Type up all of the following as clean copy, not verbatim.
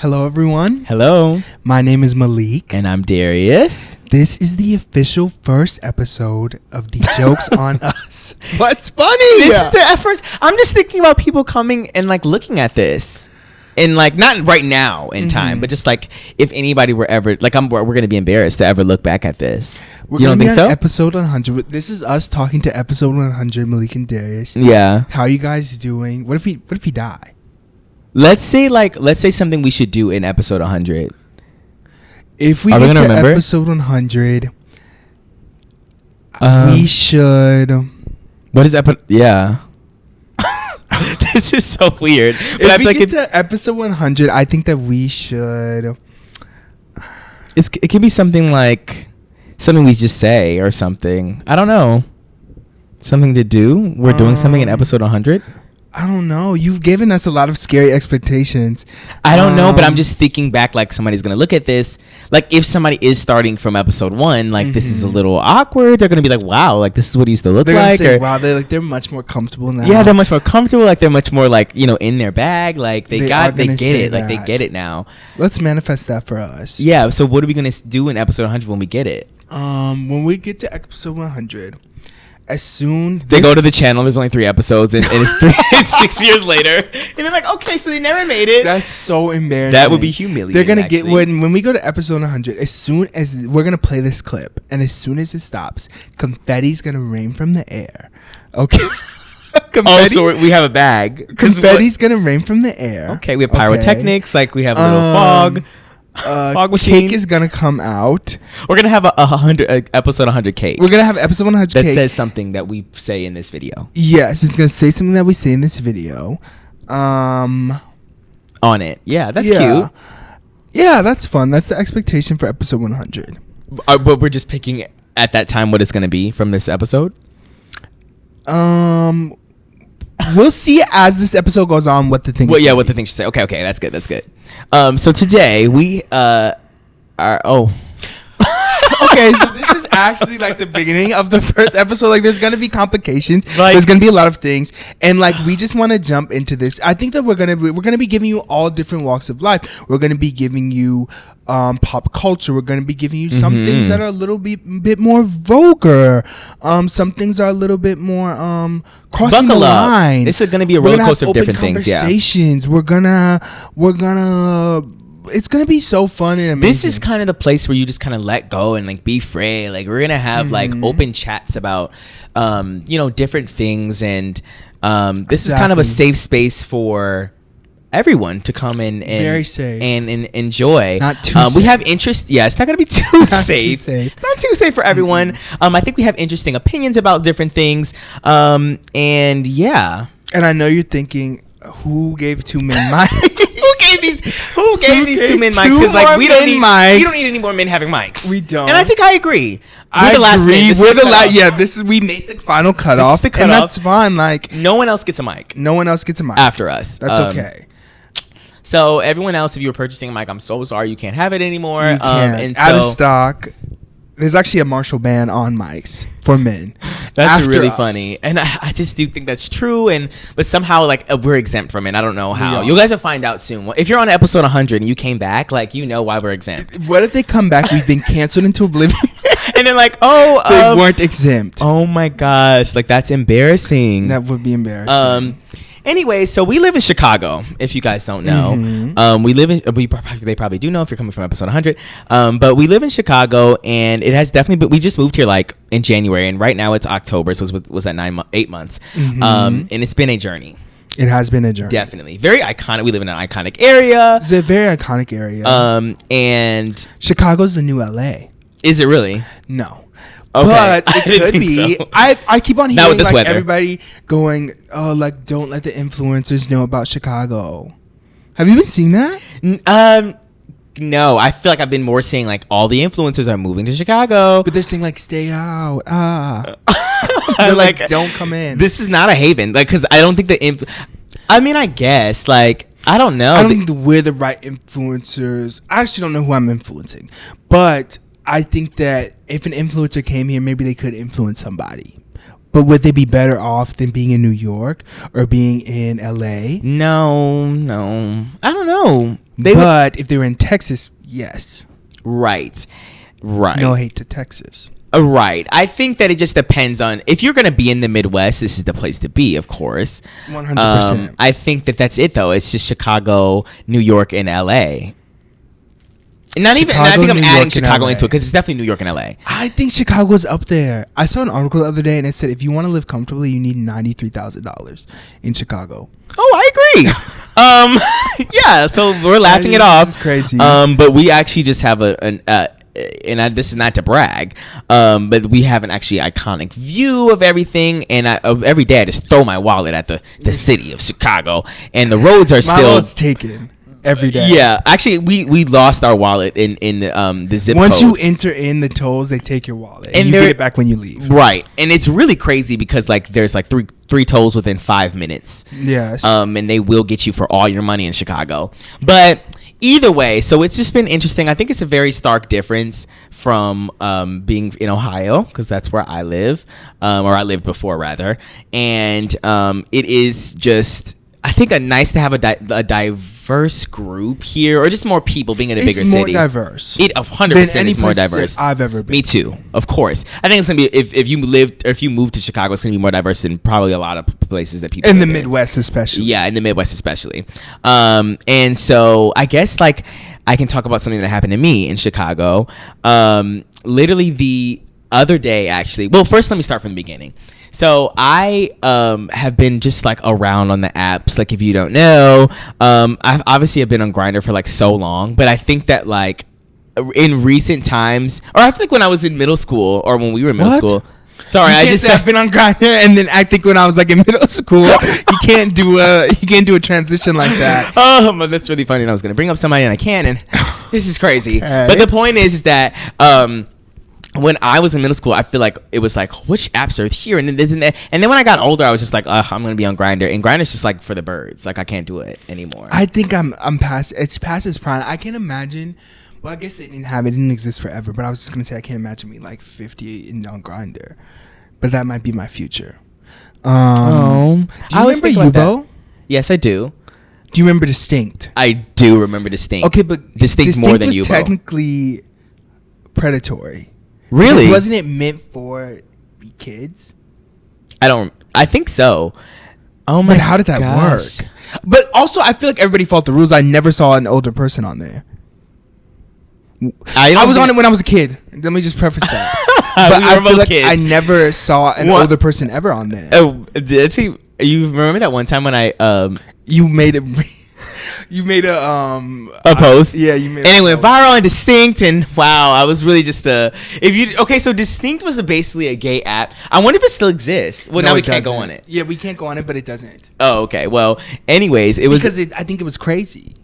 Hello, everyone. Hello. My name is Malik. And I'm Darius. This is the official first episode of the Jokes on Us. What's funny? This is the first. I'm just thinking about people coming and like looking at this. And like not right now in time, but just like if anybody were ever like we're gonna be embarrassed to ever look back at this. You don't think so? Episode 100. This is us talking to episode 100, Malik and Darius. Yeah. How are you guys doing? What if we die? Let's say something we should do in episode 100. If we get to episode 100, we should. What is episode? Yeah. This is so weird. But if we get to episode 100, I think that we should. It could be something like something we just say or something. I don't know. Something to do. We're doing something in episode 100. I don't know. You've given us a lot of scary expectations. I don't know, but I'm just thinking back like somebody's going to look at this. Like if somebody is starting from episode 1, like this is a little awkward. They're going to be like, wow, like this is what he used to look like. Say, wow, they're much more comfortable now. Yeah, they're much more comfortable. Like they're much more like, in their bag. Like they get it. Like they get it now. Let's manifest that for us. Yeah. So what are we going to do in episode 100 when we get it? When we get to episode 100. As soon they go to the channel, there's only 3 episodes, and it's 6 years later, and they're like, okay, so they never made it. That's so embarrassing. That would be humiliating. They're gonna get when we go to episode 100. As soon as we're gonna play this clip, and as soon as it stops, confetti's gonna rain from the air. Okay. So we have a bag. Confetti's gonna rain from the air. Okay, we have pyrotechnics. Like we have a little fog. Fog machine. Cake is gonna come out. We're gonna have episode 100 cake. We're gonna have episode 100 that cake says something that we say in this video. Yes, it's gonna say something that we say in this video. On it. Yeah, that's cute. Yeah, that's fun. That's the expectation for episode 100. But we're just picking at that time what it's gonna be from this episode. We'll see as this episode goes on what the things. Well, yeah, what the things should say. Okay, that's good. So today we are. Oh. Okay, so this is actually like the beginning of the first episode. Like, there's gonna be complications. Like, there's gonna be a lot of things, and like we just want to jump into this. I think that we're gonna be giving you all different walks of life. We're gonna be giving you pop culture. We're gonna be giving you some things that are a little bit more vulgar. Some things are a little bit more crossing the line. It's gonna be a roller coaster of different things. Yeah, conversations. We're gonna. It's gonna be so fun and amazing. This is kind of the place where you just kind of let go and like be free. Like we're gonna have like open chats about different things, and this is kind of a safe space for everyone to come in and very safe and enjoy. Not too safe. We have interest. Yeah, it's not gonna be too safe. Not too safe for everyone. I think we have interesting opinions about different things. And yeah. And I know you're thinking, who gave 2 men mics? Who gave these 2 men mics? Because like we don't need any more men having mics. We don't. And I think I agree. We're the last men. We're the last. Yeah, we made the final cutoff. And that's fine. Like no one else gets a mic. No one else gets a mic after us. That's okay. So everyone else, if you were purchasing a mic, I'm so sorry you can't have it anymore. You can't. Out of stock. There's actually a Marshall ban on mics for men. That's really funny, and I just do think that's true. But somehow, like we're exempt from it. I don't know how. You guys will find out soon. If you're on episode 100 and you came back, like why we're exempt. What if they come back? We've been canceled into oblivion, and then like, they weren't exempt. Oh my gosh, like that's embarrassing. That would be embarrassing. Anyway, so we live in Chicago. If you guys don't know, they probably do know if you're coming from episode 100. But we live in Chicago, and it has definitely. But we just moved here like in January, and right now it's October, so it was at 8 months. And it's been a journey. It has been a journey. Definitely, very iconic. We live in an iconic area. It's a very iconic area. And Chicago's the new LA. Is it really? No. Okay. But it could be. So. I keep on hearing like weather. Everybody going, oh, like don't let the influencers know about Chicago. Have you been seeing that? No, I feel like I've been more seeing like all the influencers are moving to Chicago, but they're saying like stay out. They're like don't come in. This is not a haven, like because I don't think I guess like I don't know. I don't think we're the right influencers. I actually don't know who I'm influencing, but I think that if an influencer came here, maybe they could influence somebody. But would they be better off than being in New York or being in LA? No. I don't know. But if they were in Texas, yes. Right. No hate to Texas. Right. I think that it just depends on if you're going to be in the Midwest, this is the place to be, of course. 100%. I think that that's it, though. It's just Chicago, New York, and LA. And I think I'm adding Chicago into it because it's definitely New York and LA. I think Chicago's up there. I saw an article the other day and it said if you want to live comfortably, you need $93,000 in Chicago. Oh, I agree. Yeah, so we're laughing it off. This is crazy. But we actually just have this is not to brag, but we have an actually iconic view of everything, and every day I just throw my wallet at the city of Chicago, and the roads are My wallet's taken every day. Yeah, actually, we lost our wallet in the zip code. Once you enter in the tolls, they take your wallet, and you get it back when you leave. Right, and it's really crazy because like there's like three tolls within 5 minutes. Yes. And they will get you for all your money in Chicago, but. Either way, so it's just been interesting. I think it's a very stark difference from being in Ohio, because that's where I live, or I lived before, rather. And it is just, I think, nice to have a diverse group here, or just more people being in a bigger city. It's more diverse. It 100% is more diverse. I've ever been. Me too, of course. I think it's gonna be if you move to Chicago, it's gonna be more diverse than probably a lot of places that people in the Midwest, especially. Yeah, in the Midwest, especially. And so I guess like I can talk about something that happened to me in Chicago. Literally the other day, actually. Well, first let me start from the beginning. So I have been just like around on the apps. Like if you don't know, I've obviously have been on Grindr for like so long, but I think that like in recent times, or I think when I was in middle school or when we were in middle school. Sorry, I just I've been on Grindr, and then I think when I was like in middle school, you can't do a transition like that. Oh, but that's really funny. And I was gonna bring up somebody and I can't, and this is crazy. But the point is that when I was in middle school, I feel like it was like, which apps are here? And then when I got older, I was just like, I'm going to be on Grindr. And Grindr's just like for the birds. Like I can't do it anymore. I think I'm past its prime. I can't imagine. Well, I guess it didn't exist forever. But I was just going to say, I can't imagine me like 50 and on Grindr. But that might be my future. Do you remember Yubo? Yes, I do. Do you remember Distinct? I do remember Distinct. Okay, but Distinct more than was Yubo. Technically predatory. Really? Because wasn't it meant for kids? I think so. Oh my god. But how did that work? But also, I feel like everybody followed the rules. I never saw an older person on there. I was on it when I was a kid. Let me just preface that. But I feel like kids. I never saw an older person ever on there. Oh, you remember that one time when you made it. You made a post. Yeah, you made. And it went viral and Distinct, and wow, I was really just so Distinct was basically a gay app. I wonder if it still exists. Well, now we can't go on it. Yeah, we can't go on it, but it doesn't. Oh, okay. Well, anyways, it was because I think it was crazy.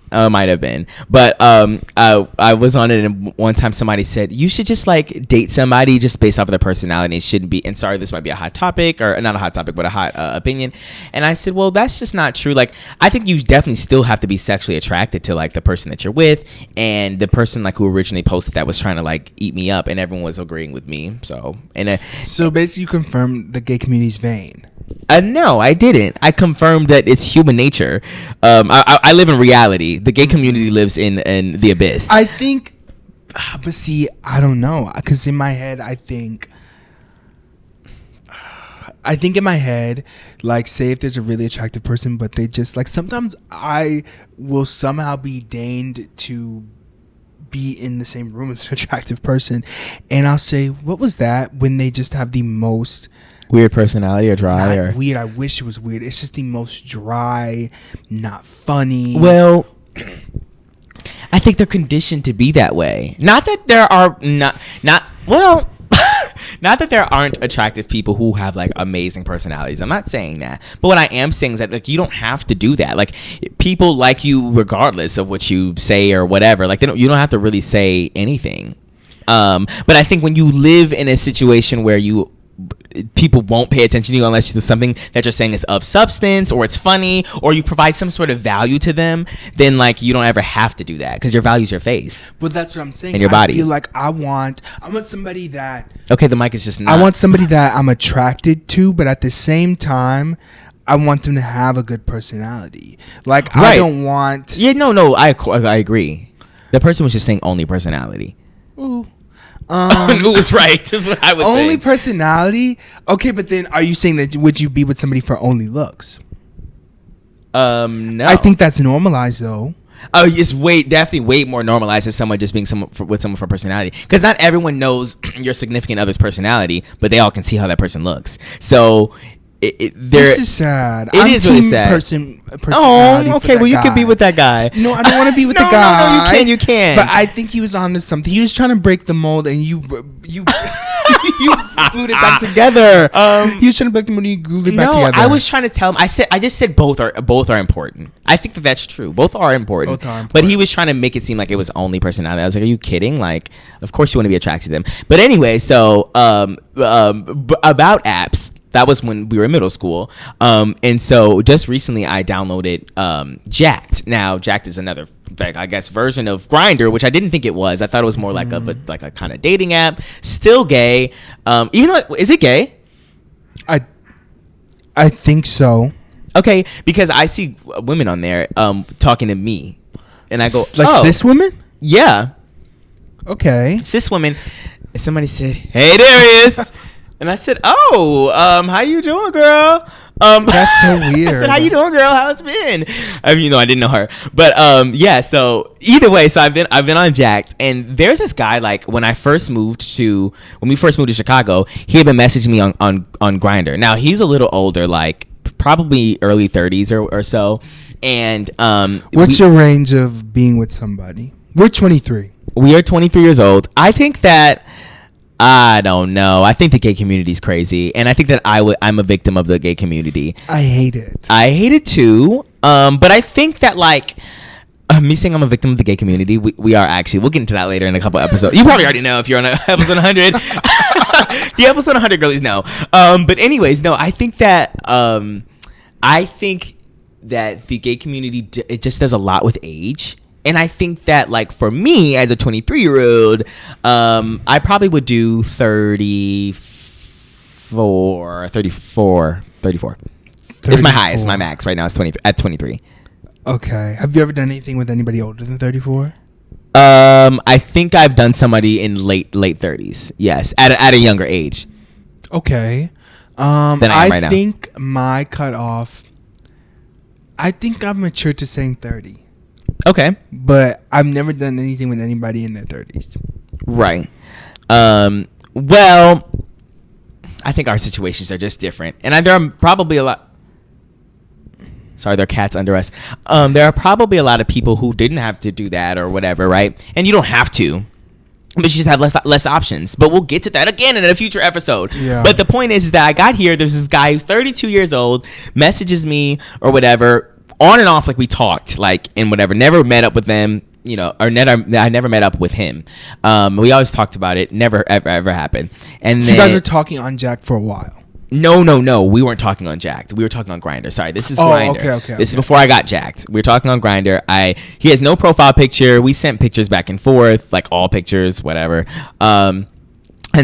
Might have been, but I was on it, and one time somebody said you should just like date somebody just based off of their personality. It shouldn't be. And sorry, this might be a hot topic, or not a hot topic, but a hot opinion. And I said, well, that's just not true. Like, I think you definitely still have to be sexually attracted to like the person that you're with, and the person like who originally posted that was trying to like eat me up, and everyone was agreeing with me. So basically, you confirmed the gay community's vain. No, I didn't. I confirmed that it's human nature. I live in reality. The gay community lives in the abyss. I think, but see, I don't know, because in my head, I think in my head, like, say if there's a really attractive person, but they just like, sometimes I will somehow be deigned to be in the same room as an attractive person, and I'll say, what was that? When they just have the most weird personality, or dry, or weird. I wish it was weird. It's just the most dry, not funny. Well, I think they're conditioned to be that way. Not that there are not that there aren't attractive people who have like amazing personalities. I'm not saying that. But what I am saying is that like you don't have to do that. Like people like you regardless of what you say or whatever. Like you don't have to really say anything. But I think when you live in a situation where people won't pay attention to you unless it's something that you're saying is of substance, or it's funny, or you provide some sort of value to them, then like you don't ever have to do that because your value's your face. But that's what I'm saying. And your body. I feel like I want somebody that. Okay, the mic is just not. I want somebody that I'm attracted to, but at the same time, I want them to have a good personality. Like, right. I don't want. Yeah, no, I agree. The person was just saying only personality. Ooh. Who was right? Is what I was saying. Only personality. Okay, but then are you saying that would you be with somebody for only looks? No. I think that's normalized though. Oh, it's definitely way more normalized than someone just being with someone for personality. Because not everyone knows your significant other's personality, but they all can see how that person looks. So this is sad. It is really sad. Personality. Oh, okay. Well, you can be with that guy. No, I don't want to be with the guy. No, you can. But I think he was onto something. He was trying to break the mold, and you you glued it back together. He was trying to break the mold, and you glued it back together. No, I was trying to tell him. I just said both are important. I think that's true. Both are important. But he was trying to make it seem like it was only personality. I was like, are you kidding? Like, of course you want to be attracted to them. But anyway, so about apps. That was when we were in middle school. And so just recently I downloaded Jack'd. Now, Jack'd is another, I guess, version of Grindr, which I didn't think it was. I thought it was more like a kind of dating app. Still gay. Even though, is it gay? I think so. Okay, because I see women on there talking to me. And I go, like cis women? Yeah. Okay. Cis women. And somebody said, hey, Darius. And I said, "Oh, how you doing, girl?" That's so weird. I said, "How you doing, girl? How's it been?" I didn't know her, but yeah. So either way, so I've been on Jack'd, and there's this guy. Like when we first moved to Chicago, he had been messaging me on Grindr. Now he's a little older, like probably early 30s or so. And what's your range of being with somebody? We're 23. We are 23 years old. I think that. I don't know. I think the gay community is crazy, and I think that I'm a victim of the gay community. I hate it. I hate it too. But I think that like me saying I'm a victim of the gay community, we are actually. We'll get into that later in a couple episodes. You probably already know if you're on episode 100. The episode 100 girlies know. But anyways, no. I think that the gay community it just does a lot with age. And I think that, like, for me, as a 23-year-old, I probably would do 34. It's my highest. My max right now is 23. Okay. Have you ever done anything with anybody older than 34? I think I've done somebody in late 30s. Yes, at a younger age. Okay. Than I am right now. I think my cutoff. I think I've matured to saying 30. Okay. But I've never done anything with anybody in their 30s. Right. Well, I think our situations are just different. And there are probably a lot... Sorry, there are cats under us. There are probably a lot of people who didn't have to do that or whatever, right? And you don't have to. But you just have less options. But we'll get to that again in a future episode. Yeah. But the point is that I got here. There's this guy who's 32 years old, messages me or whatever... on and off, like we talked, like, and whatever. Never met up with them, I never met up with him. We always talked about it. Never, ever happened. And so then, you guys were talking on Jack'd for a while. No. We weren't talking on Jack'd. We were talking on Grindr. Sorry, this is Grindr. Okay. This is before I got Jack'd. We were talking on Grindr. He has no profile picture. We sent pictures back and forth, like all pictures, whatever. And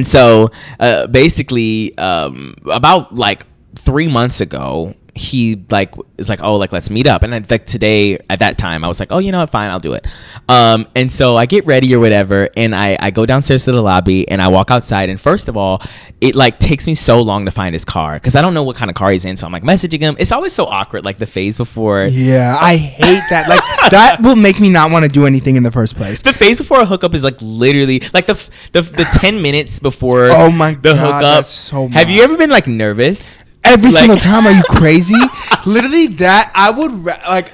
so, basically, about like 3 months ago, he like is like, oh, like let's meet up. And like today at that time I was like, oh, you know what, fine, I'll do it. And so I get ready or whatever, and I go downstairs to the lobby and I walk outside, and first of all, it like takes me so long to find his car because I don't know what kind of car he's in. So I'm like messaging him. It's always so awkward, like the phase before. Yeah, I hate that. Like that will make me not want to do anything in the first place. The phase before a hookup is like literally like the 10 minutes before oh my the God, hookup. that's so much. Have you ever been like nervous? Every single time. Are you crazy? Literally that I would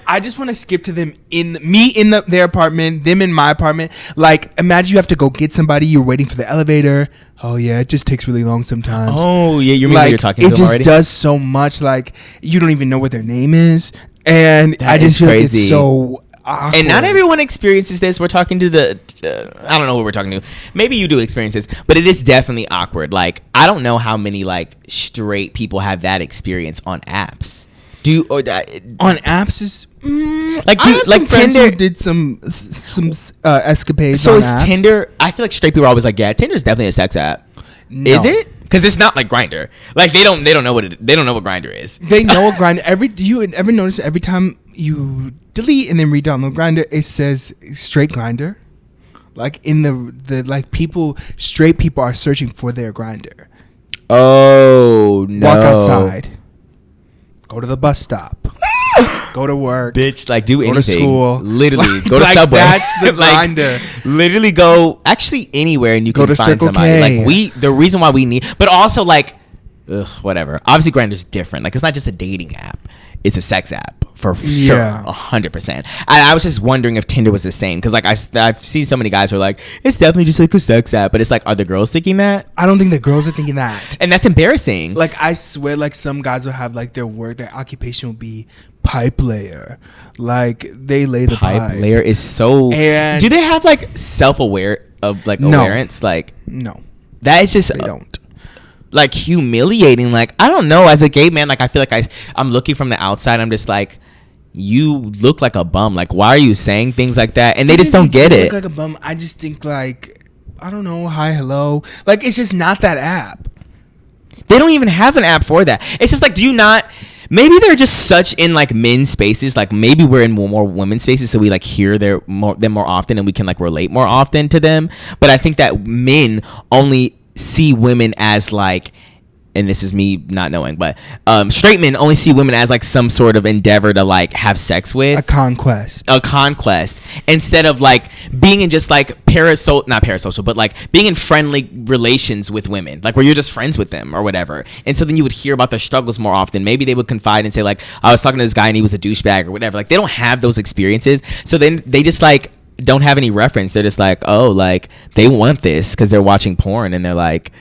I just want to skip to them in their apartment, them in my apartment. Like imagine you have to go get somebody, you're waiting for the elevator. Oh yeah, it just takes really long sometimes. Oh yeah, you're talking to them already? It just does so much, like you don't even know what their name is. And that I just feel crazy. like it's so awkward. And not everyone experiences this. We're talking to the I don't know who we're talking to. Maybe you do experience this, but it is definitely awkward. Like, I don't know how many like straight people have that experience on apps. On apps is like, I have like some friends Tinder who did some escapades. So on is apps. Tinder? I feel like straight people are always like, yeah, Tinder is definitely a sex app. No. Is it? Because it's not like Grindr. Like they don't know what Grindr is. They know Grindr. Do you ever notice every time you delete and then re-download Grindr, it says straight Grindr? Like in the like straight people are searching for their Grindr. Oh no! Walk outside. Go to the bus stop. Go to work. Bitch, like do anything. Go to school. Literally, like, go to like Subway. That's the like, Grindr. Literally go actually anywhere and you Go can to find Circle somebody. K. Like the reason why we need, but also like, whatever. Obviously, Grindr's different. Like it's not just a dating app. It's a sex app for sure, 100%. I was just wondering if Tinder was the same because like I've seen so many guys who are like, it's definitely just like a sex app, but it's like, are the girls thinking that? I don't think the girls are thinking that. And that's embarrassing. Like I swear, like some guys will have like their occupation will be pipe layer. Like they lay the pipe. Layer is so. And do they have like self-aware of like awareness? Like no, that is just they don't. Like humiliating. Like I don't know, as a gay man, like I feel like I'm looking from the outside, I'm just like, you look like a bum. Like why are you saying things like that? And they just don't get it. Look like a bum. I just think like, I don't know, hi, hello. Like it's just not that app. They don't even have an app for that. It's just like, do you not? Maybe they're just such in like men's spaces. Like maybe we're in more women's spaces, so we like hear them more often, and we can like relate more often to them. But I think that men only see women as like, and this is me not knowing, but straight men only see women as like some sort of endeavor to like have sex with, a conquest instead of like being in just like not parasocial, but like being in friendly relations with women, like where you're just friends with them or whatever. And so then you would hear about their struggles more often. Maybe they would confide and say like, I was talking to this guy and he was a douchebag or whatever. Like they don't have those experiences, so then they just like don't have any reference. They're just like, oh, like they want this because they're watching porn, and they're like,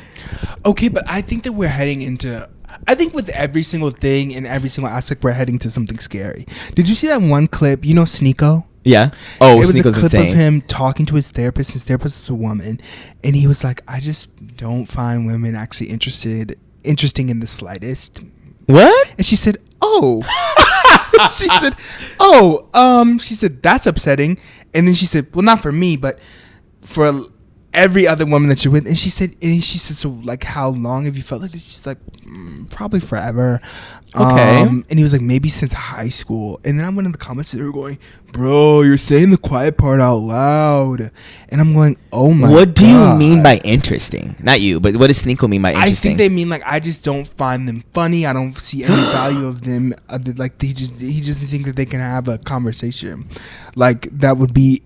okay. But I think that we're heading into, I think with every single thing in every single aspect, we're heading to something scary. Did you see that one clip? You know Sneeko? Yeah. Oh, it was Sneeko's a clip insane. of him talking to his therapist. His therapist is a woman, and he was like, I just don't find women actually interesting in the slightest. What? And she said, oh. she said, that's upsetting. And then she said, well, not for me, but for every other woman that you're with. And she said, so like, how long have you felt like this? She's like, probably forever. Okay. And he was like, maybe since high school. And then I went in the comments and they were going, bro, you're saying the quiet part out loud. And I'm going, oh my God. What do you mean by interesting? Not you, but what does Sneeko mean by interesting? I think they mean like, I just don't find them funny. I don't see any value of them. Like he just think that they can have a conversation like that would be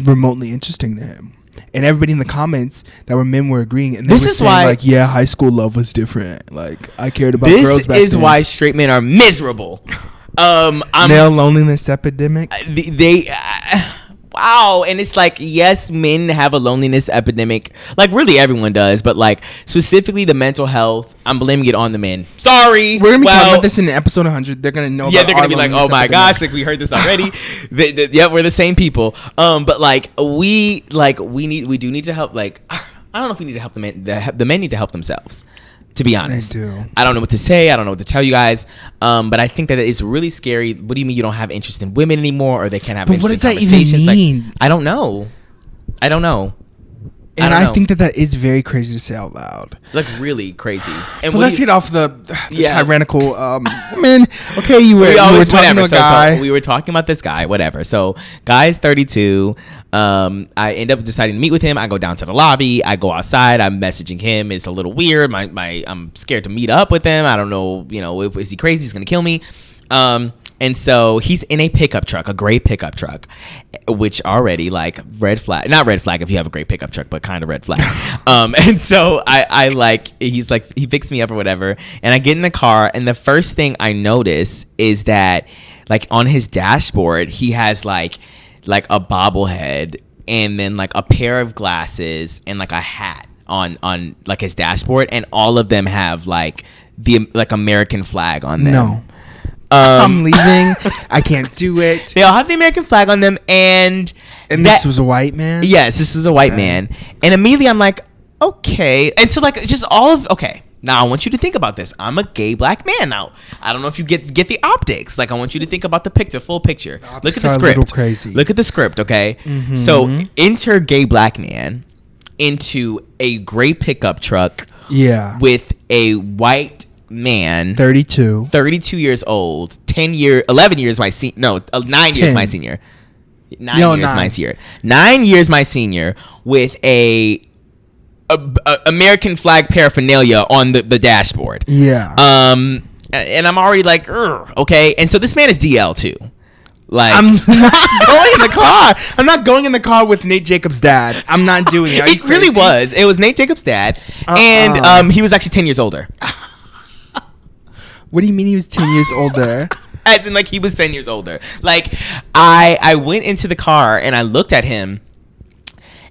remotely interesting to him. And everybody in the comments that were men were agreeing, and they were saying like, yeah, high school love was different. Like I cared about girls back then. This is why straight men are miserable. Male loneliness epidemic. Wow. And it's like, yes, men have a loneliness epidemic. Like really everyone does, but like specifically the mental health, I'm blaming it on the men. Sorry. We're gonna be talking about this in episode 100. They're gonna know. Yeah, they're gonna be like, oh my gosh, like we heard this already. Yeah, we're the same people. But like we do need to help. Like I don't know if we need to help the men. The men need to help themselves. To be honest, they do. I don't know what to say. I don't know what to tell you guys. But I think that it's really scary. What do you mean you don't have interest in women anymore, or they can't have interest in conversations? What does that even mean? Like, I don't know. And I think that is very crazy to say out loud. Like really crazy. And but let's get off the tyrannical man. Okay, you were talking about a guy. So we were talking about this guy, whatever. So guy's 32. I end up deciding to meet with him. I go down to the lobby. I go outside. I'm messaging him. It's a little weird. I'm scared to meet up with him. I don't know. Is he crazy? He's gonna kill me. And so he's in a pickup truck, a gray pickup truck, which already like red flag, not red flag if you have a great pickup truck, but kind of red flag. And so he picks me up or whatever. And I get in the car. And the first thing I notice is that like on his dashboard, he has like a bobblehead and then like a pair of glasses and like a hat on like his dashboard. And all of them have like the like American flag on them. No. I'm leaving. I can't do it. They all have the American flag on them, and this was a white man. Yes, this is a white man, and immediately I'm like, okay, and so like just all of okay. Now I want you to think about this. I'm a gay black man now. I don't know if you get the optics. Like I want you to think about the picture, full picture. Look at the script. A little crazy. Look at the script, okay? Mm-hmm. So enter gay black man into a gray pickup truck. Yeah. With a white man. 32 years old. 11 years my senior. No, 9 years my senior. 9 years my senior. 9 years my senior with a American flag paraphernalia on the dashboard. Yeah. And I'm already like, okay. And so this man is DL too. Like I'm not going in the car. I'm not going in the car with Nate Jacobs' dad. I'm not doing it. It really was. It was Nate Jacobs' dad, and he was actually 10 years older. What do you mean he was 10 years older? As in, like he was 10 years older. Like I went into the car and I looked at him.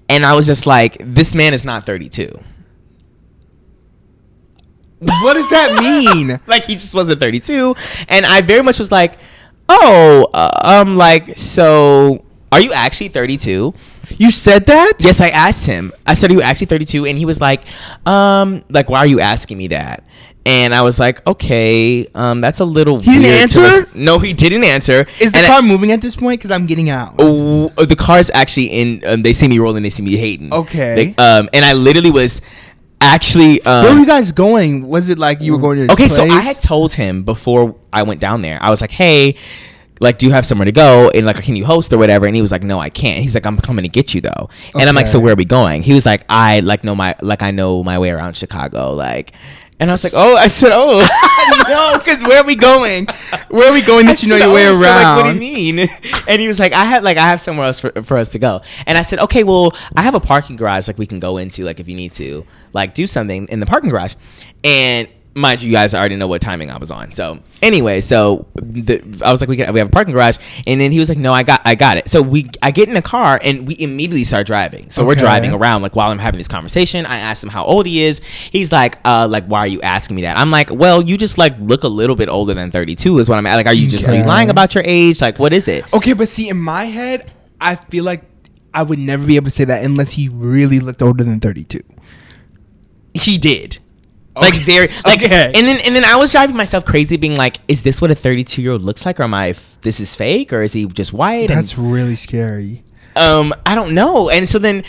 And I was just like, this man is not 32. What does that mean? Like, he just wasn't 32. And I very much was like, oh, like, so are you actually 32? You said that? Yes, I asked him. I said, are you actually 32? And he was like, why are you asking me that? And I was like, okay, that's a little weird. He didn't answer? No, he didn't answer. Is the car moving at this point? Because I'm getting out. Oh, the car's actually in. They see me rolling. They see me hating. Okay. And I literally was actually. Where were you guys going? Was it like you were going to this place? So I had told him before I went down there. I was like, hey, like, do you have somewhere to go? And like, can you host or whatever? And he was like, no, I can't. He's like, I'm coming to get you though. And I'm like, so where are we going? He was like, I know my way around Chicago. Like. And I was like, no, because where are we going? Where are we going that you know your way around? So like, what do you mean? And he was like, I have somewhere else for us to go. And I said, okay, well, I have a parking garage like we can go into, like if you need to, like do something in the parking garage. And mind you guys already know what timing I was on. So anyway, I was like, we have a parking garage, and then he was like, no, I got it. So I get in the car and we immediately start driving. So we're driving around like while I'm having this conversation. I asked him how old he is. He's like why are you asking me that? I'm like, well, you just like look a little bit older than 32 is what I'm at. Like, are you lying about your age? Like, what is it? Okay, but see, in my head, I feel like I would never be able to say that unless he really looked older than 32. He did. Like very like and then I was driving myself crazy being like, is this what a 32-year-old looks like, or this is fake, or is he just white? That's really scary. I don't know. And so then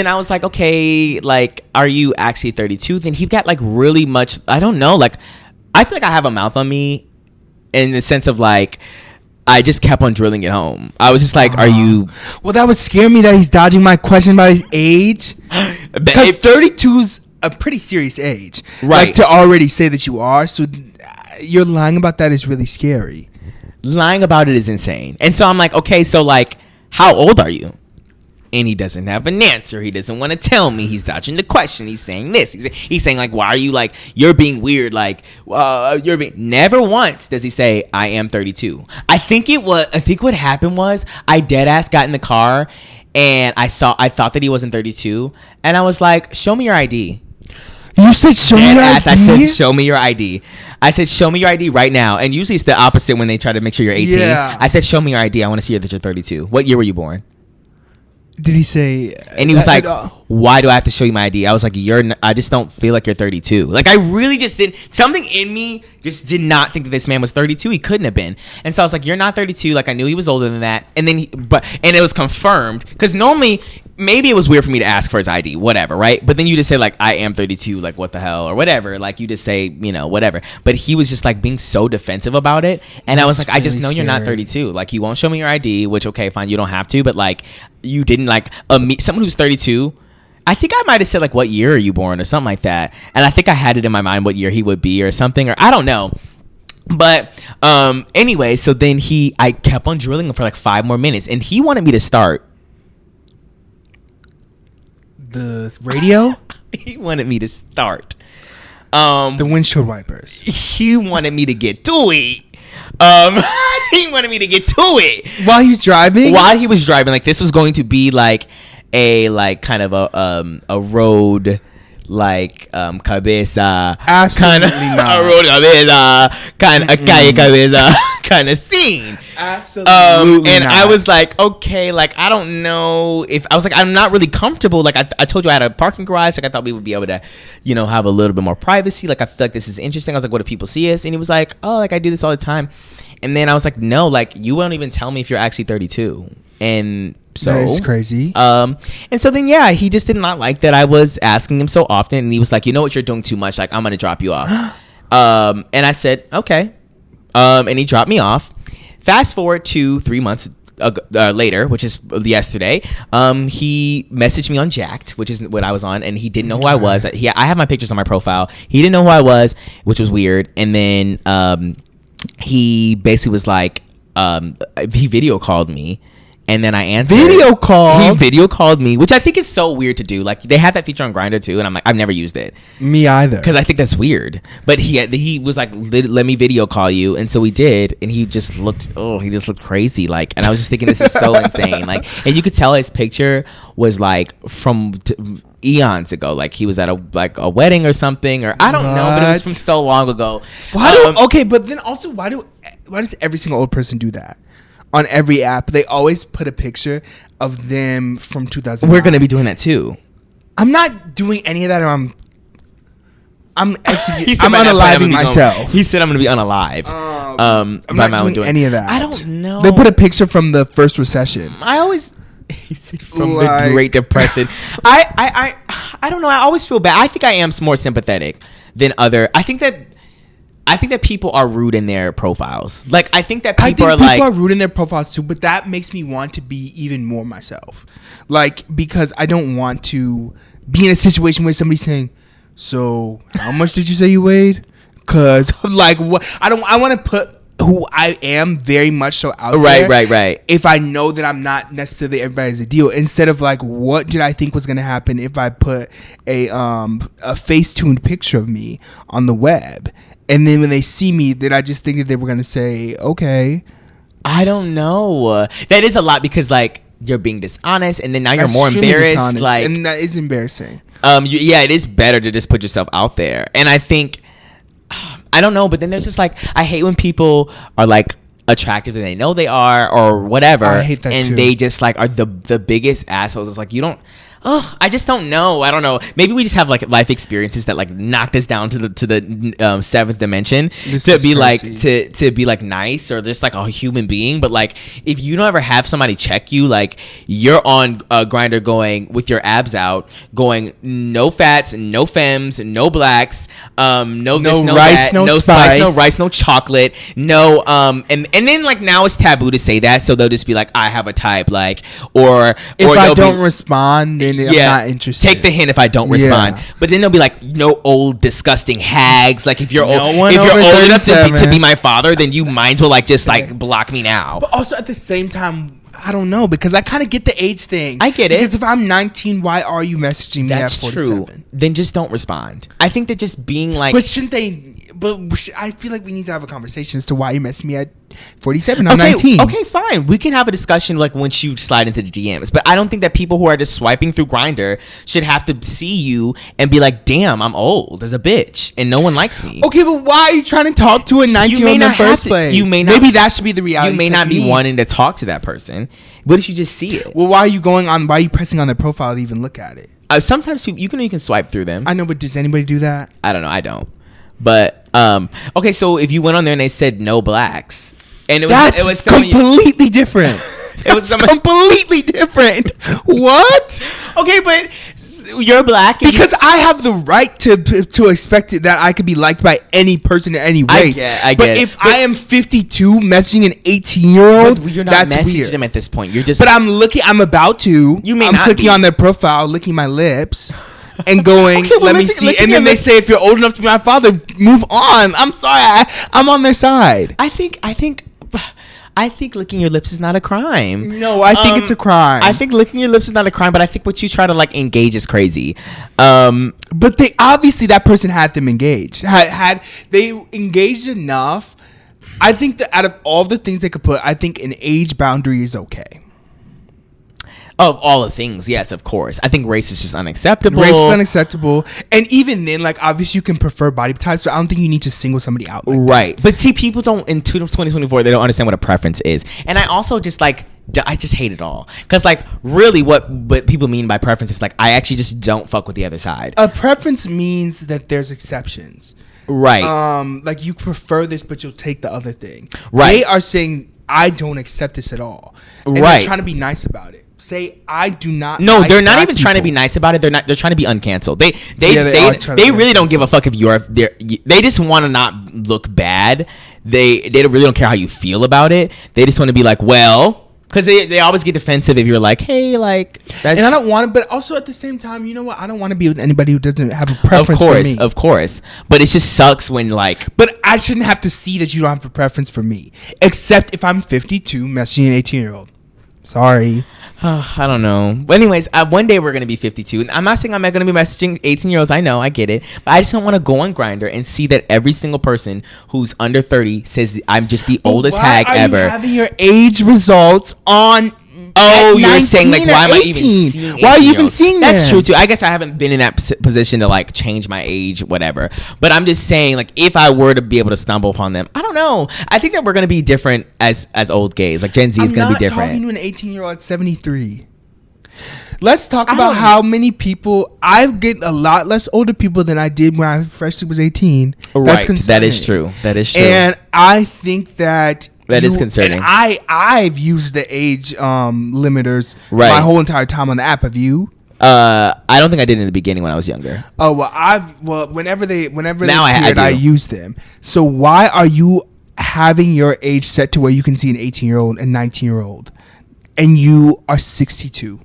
I was like, okay, like, are you actually 32? Then he got like really much, I don't know, like I feel like I have a mouth on me in the sense of like I just kept on drilling it home. I was just like, are you... Well, that would scare me that he's dodging my question about his age. Because 32's a pretty serious age, right? Like to already say that you are, so you're lying about that is really scary. Lying about it is insane. And so I'm like, okay, so like, how old are you? And he doesn't have an answer. He doesn't want to tell me. He's dodging the question. He's saying this. He's saying like, why are you like, you're being weird? Like, you're being. Never once does he say, I am 32. I think what happened was I dead ass got in the car and I thought that he wasn't 32, and I was like, show me your ID. You said show me your ID? I said show me your ID. I said show me your ID right now. And usually it's the opposite when they try to make sure you're 18. Yeah. I said show me your ID. I want to see that you're 32. What year were you born? Did he say? And he was like, why do I have to show you my ID? I was like, I just don't feel like you're 32. Like, I really just didn't. Something in me just did not think that this man was 32. He couldn't have been. And so I was like, you're not 32. Like, I knew he was older than that. And then and it was confirmed, because normally maybe it was weird for me to ask for his ID, whatever, right? But then you just say like, I am 32, like what the hell, or whatever. Like, you just say, whatever. But he was just like being so defensive about it. And I was like, really I just know you're not 32. Like, you won't show me your ID, which, okay, fine, you don't have to. But like, you didn't like someone who's 32. I think I might have said like, what year are you born, or something like that. And I think I had it in my mind what year he would be or something, or I don't know. But anyway, so then I kept on drilling him for like 5 more minutes, and he wanted me to start the radio. He wanted me to start the windshield wipers. He wanted me to get to it. He wanted me to get to it while he was driving. Like, this was going to be like a kind of a road cabeza, Absolutely not. cabeza, kind of calle cabeza kind of scene. Absolutely and not. I was like, okay, like I don't know if I was like, I'm not really comfortable. Like I told you I had a parking garage. Like I thought we would be able to, have a little bit more privacy. Like I feel like this is interesting. I was like, what do people see us? And he was like, oh, like I do this all the time. And then I was like, no, like you won't even tell me if you're actually 32. And so that's crazy. And so then he just did not like that I was asking him so often, and he was like, you know what, you're doing too much, like I'm gonna drop you off. And I said okay. And he dropped me off. Fast forward to 3 months later, which is yesterday, he messaged me on Jacked, which is what I was on, and he didn't know who I was. I have my pictures on my profile. He didn't know who I was, which was weird. And then he basically was like, he video called me. And then I answered. Video call? He video called me, which I think is so weird to do. Like, they have that feature on Grindr too, and I'm like, I've never used it. Me either. Because I think that's weird. But he was like, let me video call you. And so we did, and he just looked crazy. Like, and I was just thinking, this is so insane. Like, and you could tell his picture was like from eons ago. Like, he was at a wedding or something, or I don't know, but it was from so long ago. But then also, why does every single old person do that? On every app, they always put a picture of them from 2000. We're gonna be doing that too. I'm not doing any of that. Or I'm unaliving myself. He said I'm gonna be unalive. I'm not doing any of that. I don't know. They put a picture from the first recession. He said from the Great Depression. I don't know. I always feel bad. I think I am more sympathetic than other. I think that people are rude in their profiles. Like, I think that people are rude in their profiles too, but that makes me want to be even more myself. Like, because I don't want to be in a situation where somebody's saying, so how much did you say you weighed? Cause like, what? I want to put who I am very much so out there. Right. If I know that I'm not necessarily everybody's a deal, instead of like, what did I think was going to happen if I put a face-tuned picture of me on the web? And then when they see me, did I just think that they were going to say, okay? I don't know. That is a lot because, like, you're being dishonest, and then now you're more embarrassed. Like, and that is embarrassing. It is better to just put yourself out there. And I think, I don't know, but then there's just, like, I hate when people are, like, attractive than they know they are or whatever. I hate that and too. They just, like, are the biggest assholes. It's like, you don't... I just don't know. I don't know. Maybe we just have like life experiences that like knocked us down to the seventh dimension to be like nice or just like a human being. But like if you don't ever have somebody check you, like you're on Grindr going with your abs out, going no fats, no femmes, no blacks, no this, no rice, that, no spice, no rice, no chocolate, no and then like now it's taboo to say that, so they'll just be like, I have a type, like or if I don't respond, then I'm not interested. Take the hint if I don't respond. But then they'll be like, no old disgusting hags. Like if you're old enough to be my father, then you might as well like just like block me now. But also at the same time, I don't know, because I kind of get the age thing. I get it. Because if I'm 19, why are you messaging me at 47? True. Then just don't respond. I think that just being like... But shouldn't they... I feel like we need to have a conversation as to why you messaged me at 47. I'm 19. Okay, fine. We can have a discussion like once you slide into the DMs. But I don't think that people who are just swiping through Grindr should have to see you and be like, damn, I'm old as a bitch and no one likes me. Okay, but why are you trying to talk to a 19-year-old in the first place? Maybe that should be the reality. You may not be wanting to talk to that person. What if you just see it? Well, why are you pressing on their profile to even look at it? Sometimes people, you can swipe through them. I know, but does anybody do that? I don't know. I don't. But okay, so if you went on there and they said no blacks, and it was completely different. It was completely different. What? Okay, but you're black because I have the right to expect it that I could be liked by any person in any race. I get but if I am 52 messaging an 18-year-old, you're not that's messaging weird. them at this point. You're just. But I'm about to. I'm clicking on their profile, licking my lips. And going, let me see. And then they say, if you're old enough to be my father, move on. I'm sorry. I'm on their side. I think licking your lips is not a crime. No, I think it's a crime. I think licking your lips is not a crime, but I think what you try to like engage is crazy. But they obviously that person had them engaged. Had they engaged enough, I think that out of all the things they could put, I think an age boundary is okay. Of all the things, yes, of course. I think race is just unacceptable. Race is unacceptable. And even then, like, obviously you can prefer body types, so I don't think you need to single somebody out. Like right. That. But see, people don't, in 2024, they don't understand what a preference is. And I also just, like, I just hate it all. Because, like, really what people mean by preference is, like, I actually just don't fuck with the other side. A preference means that there's exceptions. Right. Like, you prefer this, but you'll take the other thing. Right. They are saying, I don't accept this at all. And right. they're trying to be nice about it. Say I do not. No, like they're not even people. trying to be nice about it. They're trying to be uncanceled. They really don't give a fuck if you're there. They just want to not look bad. They really don't care how you feel about it. They just want to be like, well, because they always get defensive if you're like, hey, like that's. And I don't want to, but also at the same time, you know what? I don't want to be with anybody who doesn't have a preference for me. Of course. But it just sucks when like. But I shouldn't have to see that you don't have a preference for me, except if I'm 52 messaging an 18-year-old. Sorry. I don't know. But anyways, one day we're going to be 52. I'm not saying I'm not going to be messaging 18-year-olds. I know. I get it. But I just don't want to go on Grindr and see that every single person who's under 30 says I'm just the oldest hag ever. Why are you having your age results on... Oh, you're saying like, why am I even seeing? Why are you even seeing that? That's true too. I guess I haven't been in that position to like change my age, whatever. But I'm just saying, like, if I were to be able to stumble upon them, I don't know. I think that we're gonna be different as old gays. Like Gen Z is gonna be different. I'm not talking to an 18-year-old at 73. Let's talk about how many people I get a lot less older people than I did when I freshly was 18. Right. That is true. That is true. And I think that. That is concerning. And I've used the age limiters my whole entire time on the app. Have you? I don't think I did in the beginning when I was younger. Oh well, whenever they I use them. So why are you having your age set to where you can see an 18-year-old and 19-year-old, and you are 62?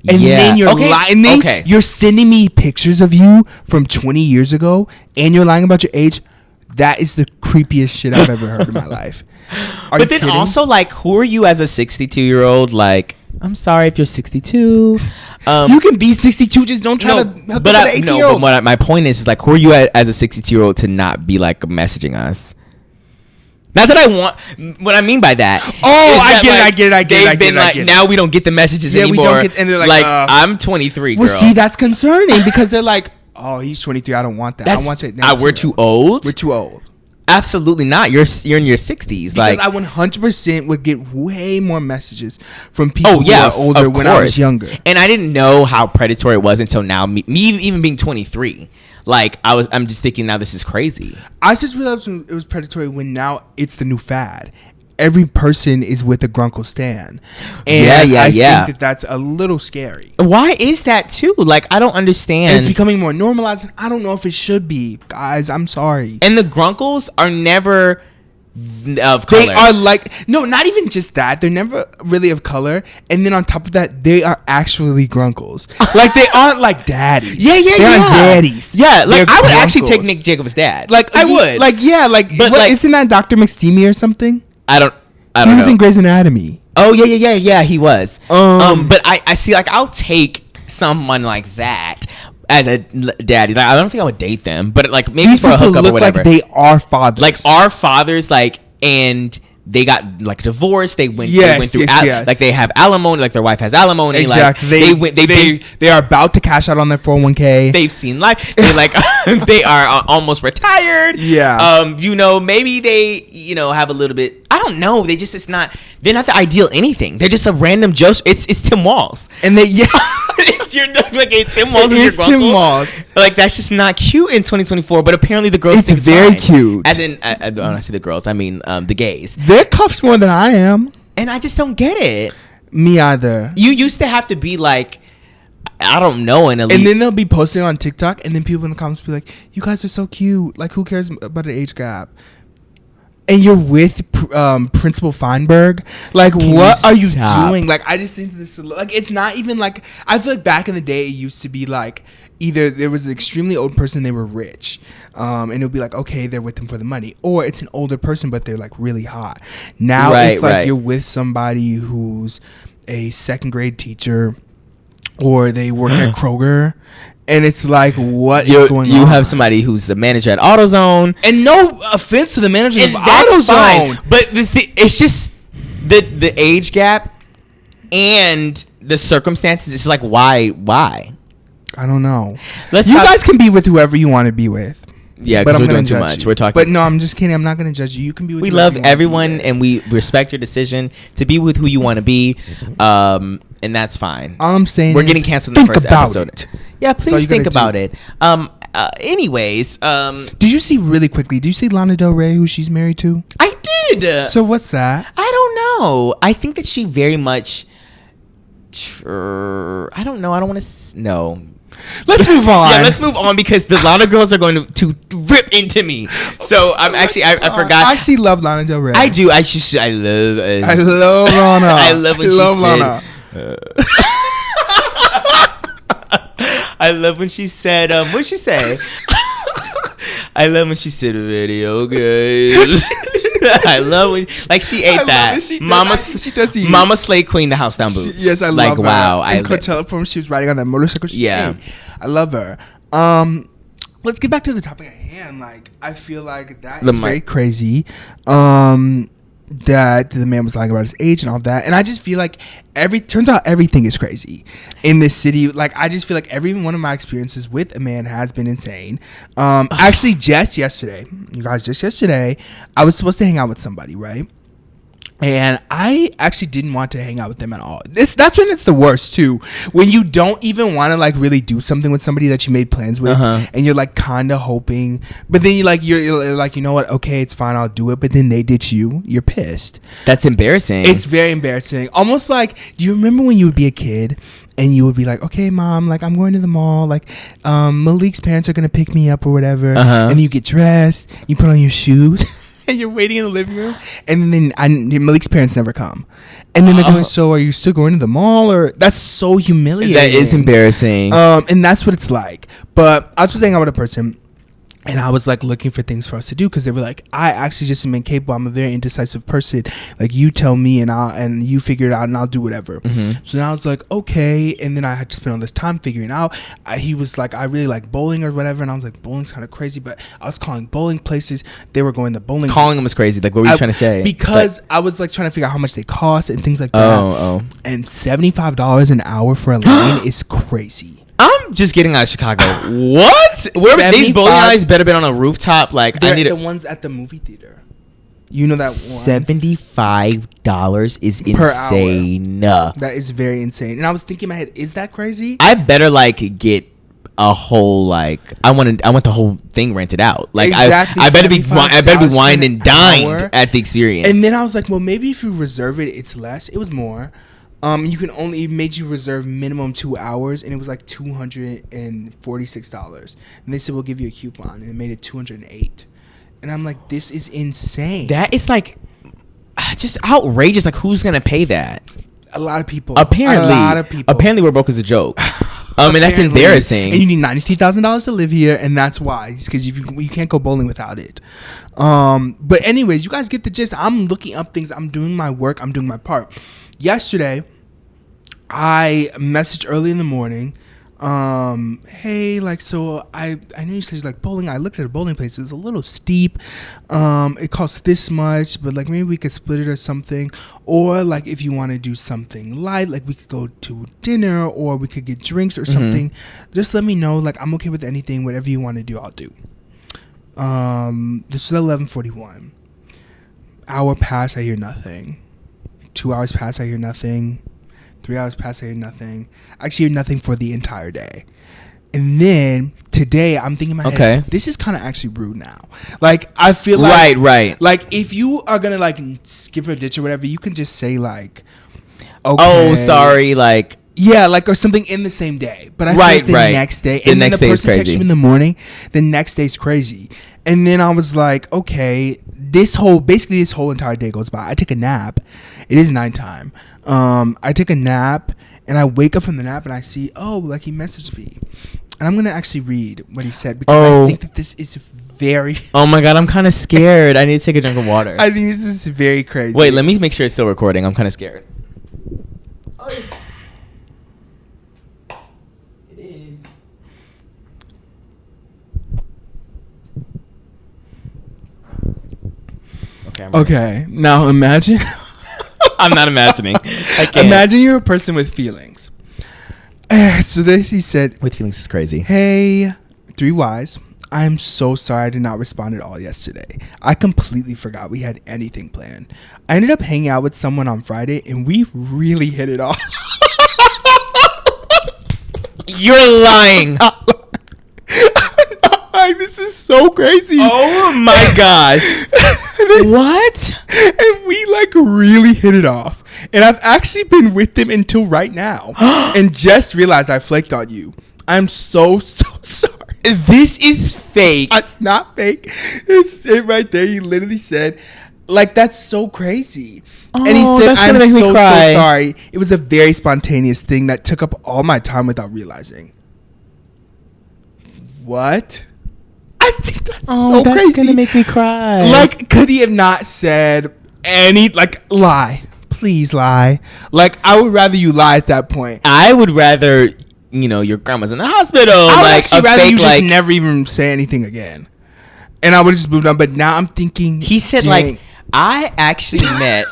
And then you're lying. You're sending me pictures of you from 20 years ago, and you're lying about your age. That is the creepiest shit I've ever heard in my life. But then also, like, who are you as a 62-year-old? Like, I'm sorry if you're 62. You can be 62. Just don't try to hook up with an 18-year-old. But my point is like, who are you as a 62-year-old to not be like messaging us? Not that I want. What I mean by that. Oh, I get it. Now we don't get the messages anymore. We don't get, and they're like I'm 23. Girl. Well, see, that's concerning because they're like, oh, he's 23. I don't want that. I want it now. We're too old. We're too old. Absolutely not. You're in your 60s. Because like I 100% would get way more messages from people who are older when I was younger. And I didn't know how predatory it was until now. Me even being 23. Like I'm just thinking now this is crazy. I just realized it was predatory when now it's the new fad. Every person is with a Grunkle Stan. And I think that's a little scary. Why is that too? Like, I don't understand. And it's becoming more normalized. I don't know if it should be. Guys, I'm sorry. And the Grunkles are never of color. They are like, no, not even just that. They're never really of color. And then on top of that, they are actually Grunkles. Like, they aren't like daddies. They're zaddies. Yeah, like, I would Grunkles. actually take Nick Jacobs' dad. Like, I would. Like, yeah, like, but what, like, isn't that Dr. McSteamy or something? I don't know. He was in Grey's Anatomy. Oh, yeah, he was. But I see, like, I'll take someone like that as a daddy. Like, I don't think I would date them, but, like, maybe these for a hookup or whatever. Like they are fathers. Like, our fathers, like, and they got, like, divorced. They went through, like, they have alimony. Like, their wife has alimony. Exactly. Like, they are about to cash out on their 401k. They've seen life. They, like, they are almost retired. Yeah. Maybe they, have a little bit. I don't know. They're not the ideal anything. They're just a random Joe. It's Tim Walz. And they, you're like, hey, Tim Walz is your Tim Walz. Like, that's just not cute in 2024. But apparently the girls think it's very cute. As in, when I say the girls, I mean the gays. They're cuffed more than I am. And I just don't get it. Me either. You used to have to be like, I don't know, an elite. And then they'll be posting on TikTok, and then people in the comments be like, you guys are so cute. Like, who cares about an age gap? And you're with Principal Feinberg. Like, what are you doing? Like, I just think this is, like, it's not even like, I feel like back in the day, it used to be like, either there was an extremely old person, they were rich. And it would be like, okay, they're with them for the money. Or it's an older person, but they're like really hot. Now it's like you're with somebody who's a second grade teacher, or they work at Kroger. And it's like, what is going on? You have somebody who's the manager at AutoZone. And no offense to the manager of AutoZone. But it's just the age gap. and the circumstances. It's like, why? I don't know. You guys can be with whoever you want to be with. Yeah, because we're doing too much. We're talking. But no, I'm just kidding. I'm not going to judge you. You can be with. We love everyone, and we respect your decision to be with who you want to be, and that's fine. All I'm saying we're getting canceled in the first episode. It. Yeah, please think about it. Anyways, did you see really quickly? Did you see Lana Del Rey, who she's married to? I did. So what's that? I don't know. I think that she very much. I don't know. I don't want to. No. Let's move on. Yeah, let's move on because the Lana girls are going to rip into me. So I'm actually I forgot. I actually love Lana Del Rey. I do. I love Lana. I love when she Lana. said. I love when she said. What'd she say? I love when she said video games. I love when she ate that. Mama Slay Queen, the house down boots. Yes, I love her. Wow. In Coachella perform, she was riding on that motorcycle. Yeah, I love her. Let's get back to the topic at hand. I feel like that is very crazy. That the man was lying about his age and all that, and I just feel like turns out everything is crazy in this city. I just feel like every one of my experiences with a man has been insane. Actually, just yesterday, I was supposed to hang out with somebody, right? And I actually didn't want to hang out with them at all. That's when it's the worst too. When you don't even want to really do something with somebody that you made plans with, and you're kind of hoping, but then you're like, you know what? Okay, it's fine, I'll do it. But then they ditch you. You're pissed. That's embarrassing. It's very embarrassing. Almost do you remember when you would be a kid and you would be like, okay, mom, I'm going to the mall. Malik's parents are gonna pick me up or whatever, and then you get dressed, you put on your shoes. And you're waiting in the living room, and then Malik's parents never come, and then they're going, so are you still going to the mall? Or that's so humiliating. That is embarrassing. And that's what it's like. But I was supposed to hang out with a person, and I was looking for things for us to do because they were I actually just am incapable. I'm a very indecisive person. You tell me and you figure it out and I'll do whatever. So then I was like, okay. And then I had to spend all this time figuring out. He was I really like bowling or whatever. And I was like, bowling's kind of crazy. But I was calling bowling places. They were going to bowling. Calling them was crazy. What were you trying to say? Because I was trying to figure out how much they cost and things like that. Oh. And $75 an hour for a lane is crazy. I'm just getting out of Chicago. What? Where these bowling alleys better been on a rooftop? They're the ones at the movie theater. You know that one. $75 is insane. That is very insane. And I was thinking in my head, is that crazy? I better get a whole I want the whole thing rented out. Exactly. I better be wined and dined at the experience. And then I was like, well, maybe if you reserve it, it's less. It was more. It made you reserve minimum 2 hours, and it was $246. And they said, we'll give you a coupon, and it made it $208. And I'm like, this is insane. That is just outrageous. Who's gonna pay that? A lot of people. Apparently we're broke as a joke. And that's embarrassing. And you need $92,000 to live here, and that's why, because you can't go bowling without it. But anyways, you guys get the gist. I'm looking up things. I'm doing my work. I'm doing my part. Yesterday, I messaged early in the morning. Hey, so I know you said you like bowling. I looked at a bowling place. It's a little steep. It costs this much, but maybe we could split it or something. Or if you want to do something light, we could go to dinner or we could get drinks or something. Just let me know. I'm okay with anything. Whatever you want to do, I'll do. This is 11:41. Hour pass, I hear nothing. 2 hours pass, I hear nothing. 3 hours pass, I hear nothing. I actually hear nothing for the entire day. And then today, I'm thinking in my head, this is kind of actually rude now. I feel like... Right. If you are going to, skip a ditch or whatever, you can just say, okay. Oh, sorry, Yeah, or something in the same day. But I feel like the next day... The next day is crazy. Texts you in the morning, the next day's crazy. And then I was like, okay, this whole entire day goes by. I take a nap. It is nighttime. I take a nap, and I wake up from the nap, and I see, he messaged me. And I'm going to actually read what he said, because I think that this is very... Oh, my God, I'm kind of scared. I need to take a drink of water. I think this is very crazy. Wait, let me make sure it's still recording. I'm kind of scared. It is. Okay, now imagine... I'm not imagining. Imagine you're a person with feelings. So then he said, with feelings is crazy. Hey, 3 Ys. I'm so sorry I did not respond at all yesterday. I completely forgot we had anything planned. I ended up hanging out with someone on Friday and we really hit it off. You're lying. This is so crazy. Oh my gosh. What? And we like really hit it off. And I've actually been with them until right now. And just realized I flaked on you. I'm so sorry. This is fake. It's not fake. It's it right there. He literally said, like, that's so crazy. And he said, I'm so sorry. It was a very spontaneous thing that took up all my time without realizing. What? I think that's so crazy. That's gonna make me cry. Like, could he have not said any, like, lie? Please lie. Like, I would rather you lie at that point. I would rather, your grandma's in the hospital. I would like, actually rather fake, you just never even say anything again. And I would have just moved on. But now I'm thinking. He said, dang. I actually met.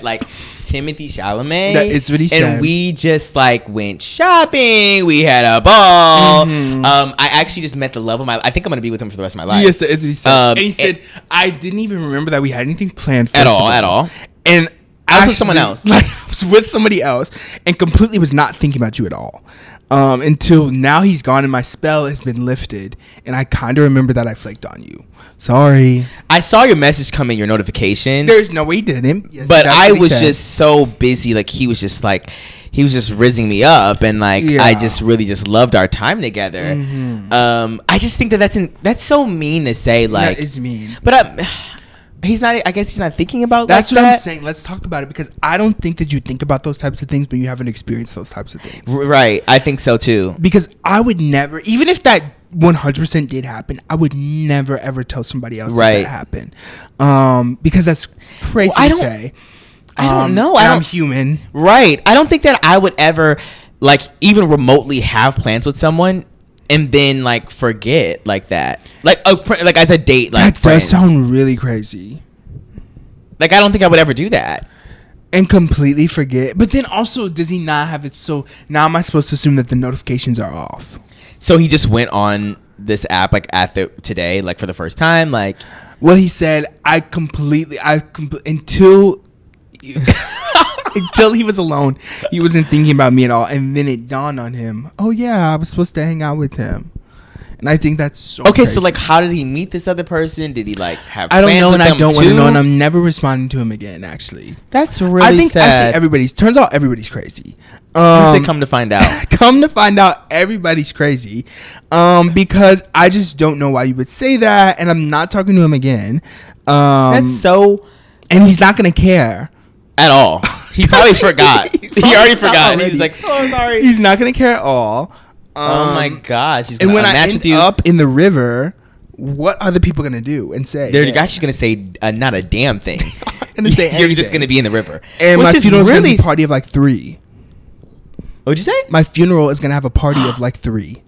Like Timothy Chalamet. That is what he said. And we just went shopping. We had a ball. Mm-hmm. I actually just met the love of my life. I think I'm gonna be with him for the rest of my life. Yes, that's what he said. And he said, I didn't even remember that we had anything planned at all. And I was with someone else. Like, I was with somebody else and completely was not thinking about you at all. Until now he's gone and my spell has been lifted. And I kind of remember that I flaked on you. Sorry. I saw your message come in, your notification. There's no way he didn't. Yes, but I was just so busy. Like, he was just rizzing me up. And I just really just loved our time together. Mm-hmm. I just think that's so mean to say. Like, that is mean. But he's not. I guess he's not thinking about that's like what that. I'm saying. Let's talk about it because I don't think that you think about those types of things, but you haven't experienced those types of things. Right. I think so too. Because I would never, even if that 100% did happen, I would never ever tell somebody else that happened. Because that's crazy to say. I don't know. I'm human. Right. I don't think that I would ever even remotely have plans with someone and then forget like that. Like as a date. Like, that does sound really crazy. I don't think I would ever do that. And completely forget. But then also, does he not have it? So now am I supposed to assume that the notifications are off? So he just went on this app today, for the first time, Well, he said until he was alone, he wasn't thinking about me at all, and then it dawned on him. Oh yeah, I was supposed to hang out with him, and I think that's so okay. crazy. So how did he meet this other person? Did he have? I don't know, and I don't want to know, and I'm I'm never responding to him again. Actually, that's really. I think sad. actually turns out everybody's crazy. Come to find out, everybody's crazy. Because I just don't know why you would say that, and I'm not talking to him again. That's so, and he's not gonna care at all. He probably forgot. He already forgot. He was like, "So sorry." He's not gonna care at all. Oh my gosh! He's and when I end up in the river, what are the people gonna do and say? They're actually gonna say not a damn thing. Gonna say anything. You're just gonna be in the river. And my funeral is gonna be a party of 3. What'd you say? My funeral is gonna have a party of 3.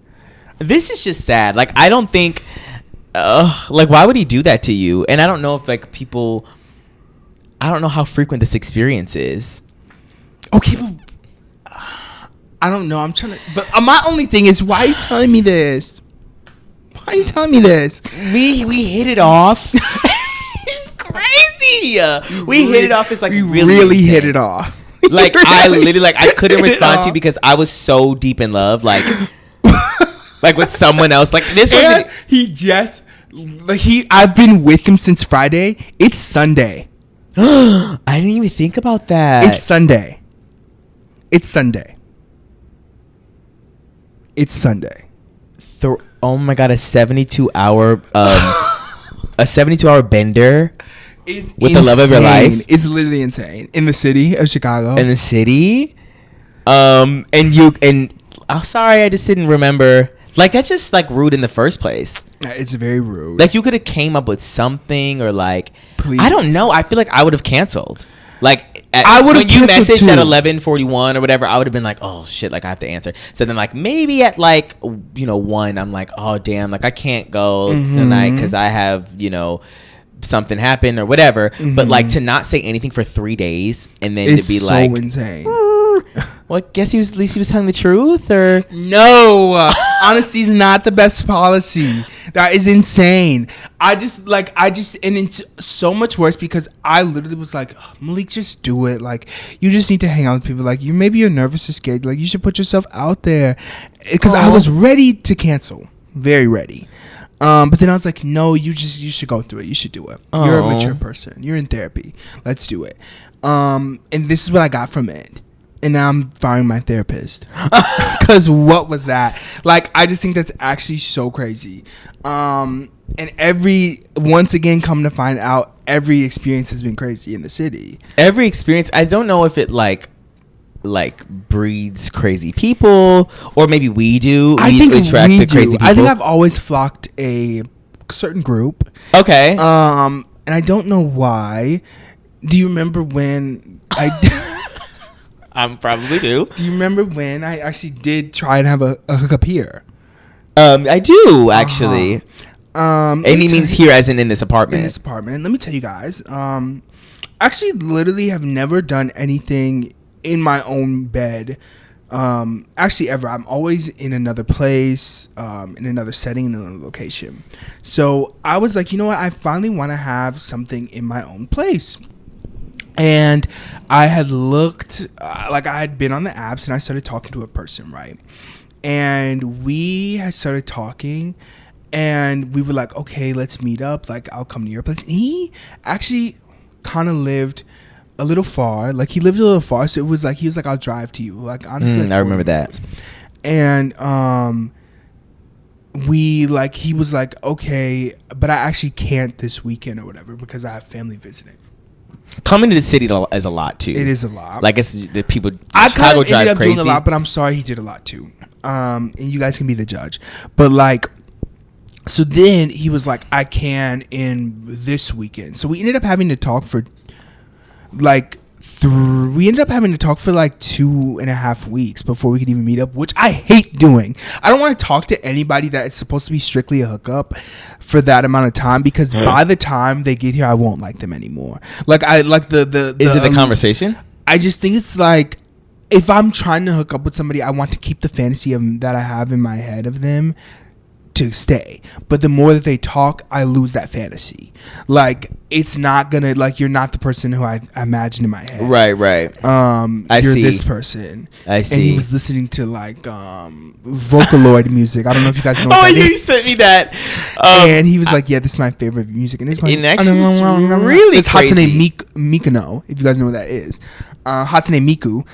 This is just sad. I don't think. Why would he do that to you? And I don't know if people. I don't know how frequent this experience is. Okay, but I don't know. I'm trying to. But my only thing is, why are you telling me this? Why are you telling me this? We hit it off. It's crazy. We hit it off. It's we really hit it off. I literally I couldn't respond to you because I was so deep in love, with someone else. This was he just I've been with him since Friday. It's Sunday. I didn't even think about that. It's Sunday. Oh my god, a 72-hour bender. Is with insane. The love of your life. It's literally insane. In the city of Chicago. In the city? I'm sorry, I just didn't remember. That's just rude in the first place. It's very rude. You could have came up with something or please. I don't know. I feel like I would have canceled. I would have when you messaged at 11:41 or whatever, I would have been like, oh shit, I have to answer. So then maybe at 1, I'm like, oh damn, I can't go tonight because I have something happened or whatever. Mm-hmm. But like to not say anything for 3 days and then It's to be so like, insane. well, I guess at least he was telling the truth, or No, honesty is not the best policy. That is insane. And it's so much worse because I literally was like, Malik, just do it. Like, you just need to hang out with people. Like, maybe you're nervous or scared. Like, you should put yourself out there. Because I was ready to cancel, very ready. But then I was like, no, you should go through it. You should do it. You're a mature person. You're in therapy. Let's do it. And this is what I got from it. And now I'm firing my therapist. Because what was that? Like, I just think that's actually so crazy. And once again, come to find out, every experience has been crazy in the city. Every experience, I don't know if it like breeds crazy people, or maybe we do. I think attract we the do. crazy people. I think I've always flocked a certain group. Okay. And I don't know why. Do you remember when I probably do. Do you remember when I actually did try and have a hookup here? I do actually. And he means here as in this apartment. In this apartment. Let me tell you guys. Actually, literally have never done anything in my own bed. Actually, ever. I'm always in another place, in another setting, in another location. So I was like, you know what? I finally want to have something in my own place. And I had looked, I had been on the apps and I started talking to a person, right? And we had started talking and we were like, okay, let's meet up. Like, I'll come to your place. And he actually kind of lived a little far. Like, he lived a little far. So it was like, he was like, I'll drive to you. Like, honestly, like I remember that. And, he was like, okay, but I actually can't this weekend or whatever because I have family visiting. Coming to the city is a lot too. It is a lot. Like, it's the people. I Chicago kind of ended up crazy. doing a lot, but I'm sorry he did a lot too. And you guys can be the judge. But like, so then he was like, I can in this weekend. So we ended up having to talk for like 2.5 weeks before we could even meet up, which I hate doing. I don't want to talk to anybody that it's supposed to be strictly a hookup for that amount of time because by the time they get here, I won't like them anymore. Like, I like the Is it the conversation? I just think it's like, if I'm trying to hook up with somebody, I want to keep the fantasy of that I have in my head of them to stay. But the more that they talk, I lose that fantasy. Like, it's not gonna, like, you're not the person who I imagined in my head. Right. You're this person. I see. And he was listening to like Vocaloid music. I don't know if you guys know what that you is. sent me that. And he was like, yeah, this is my favorite music. And it's like, It actually was really it's crazy. Hatsune Mikuno, if you guys know what that is. Hatsune Miku.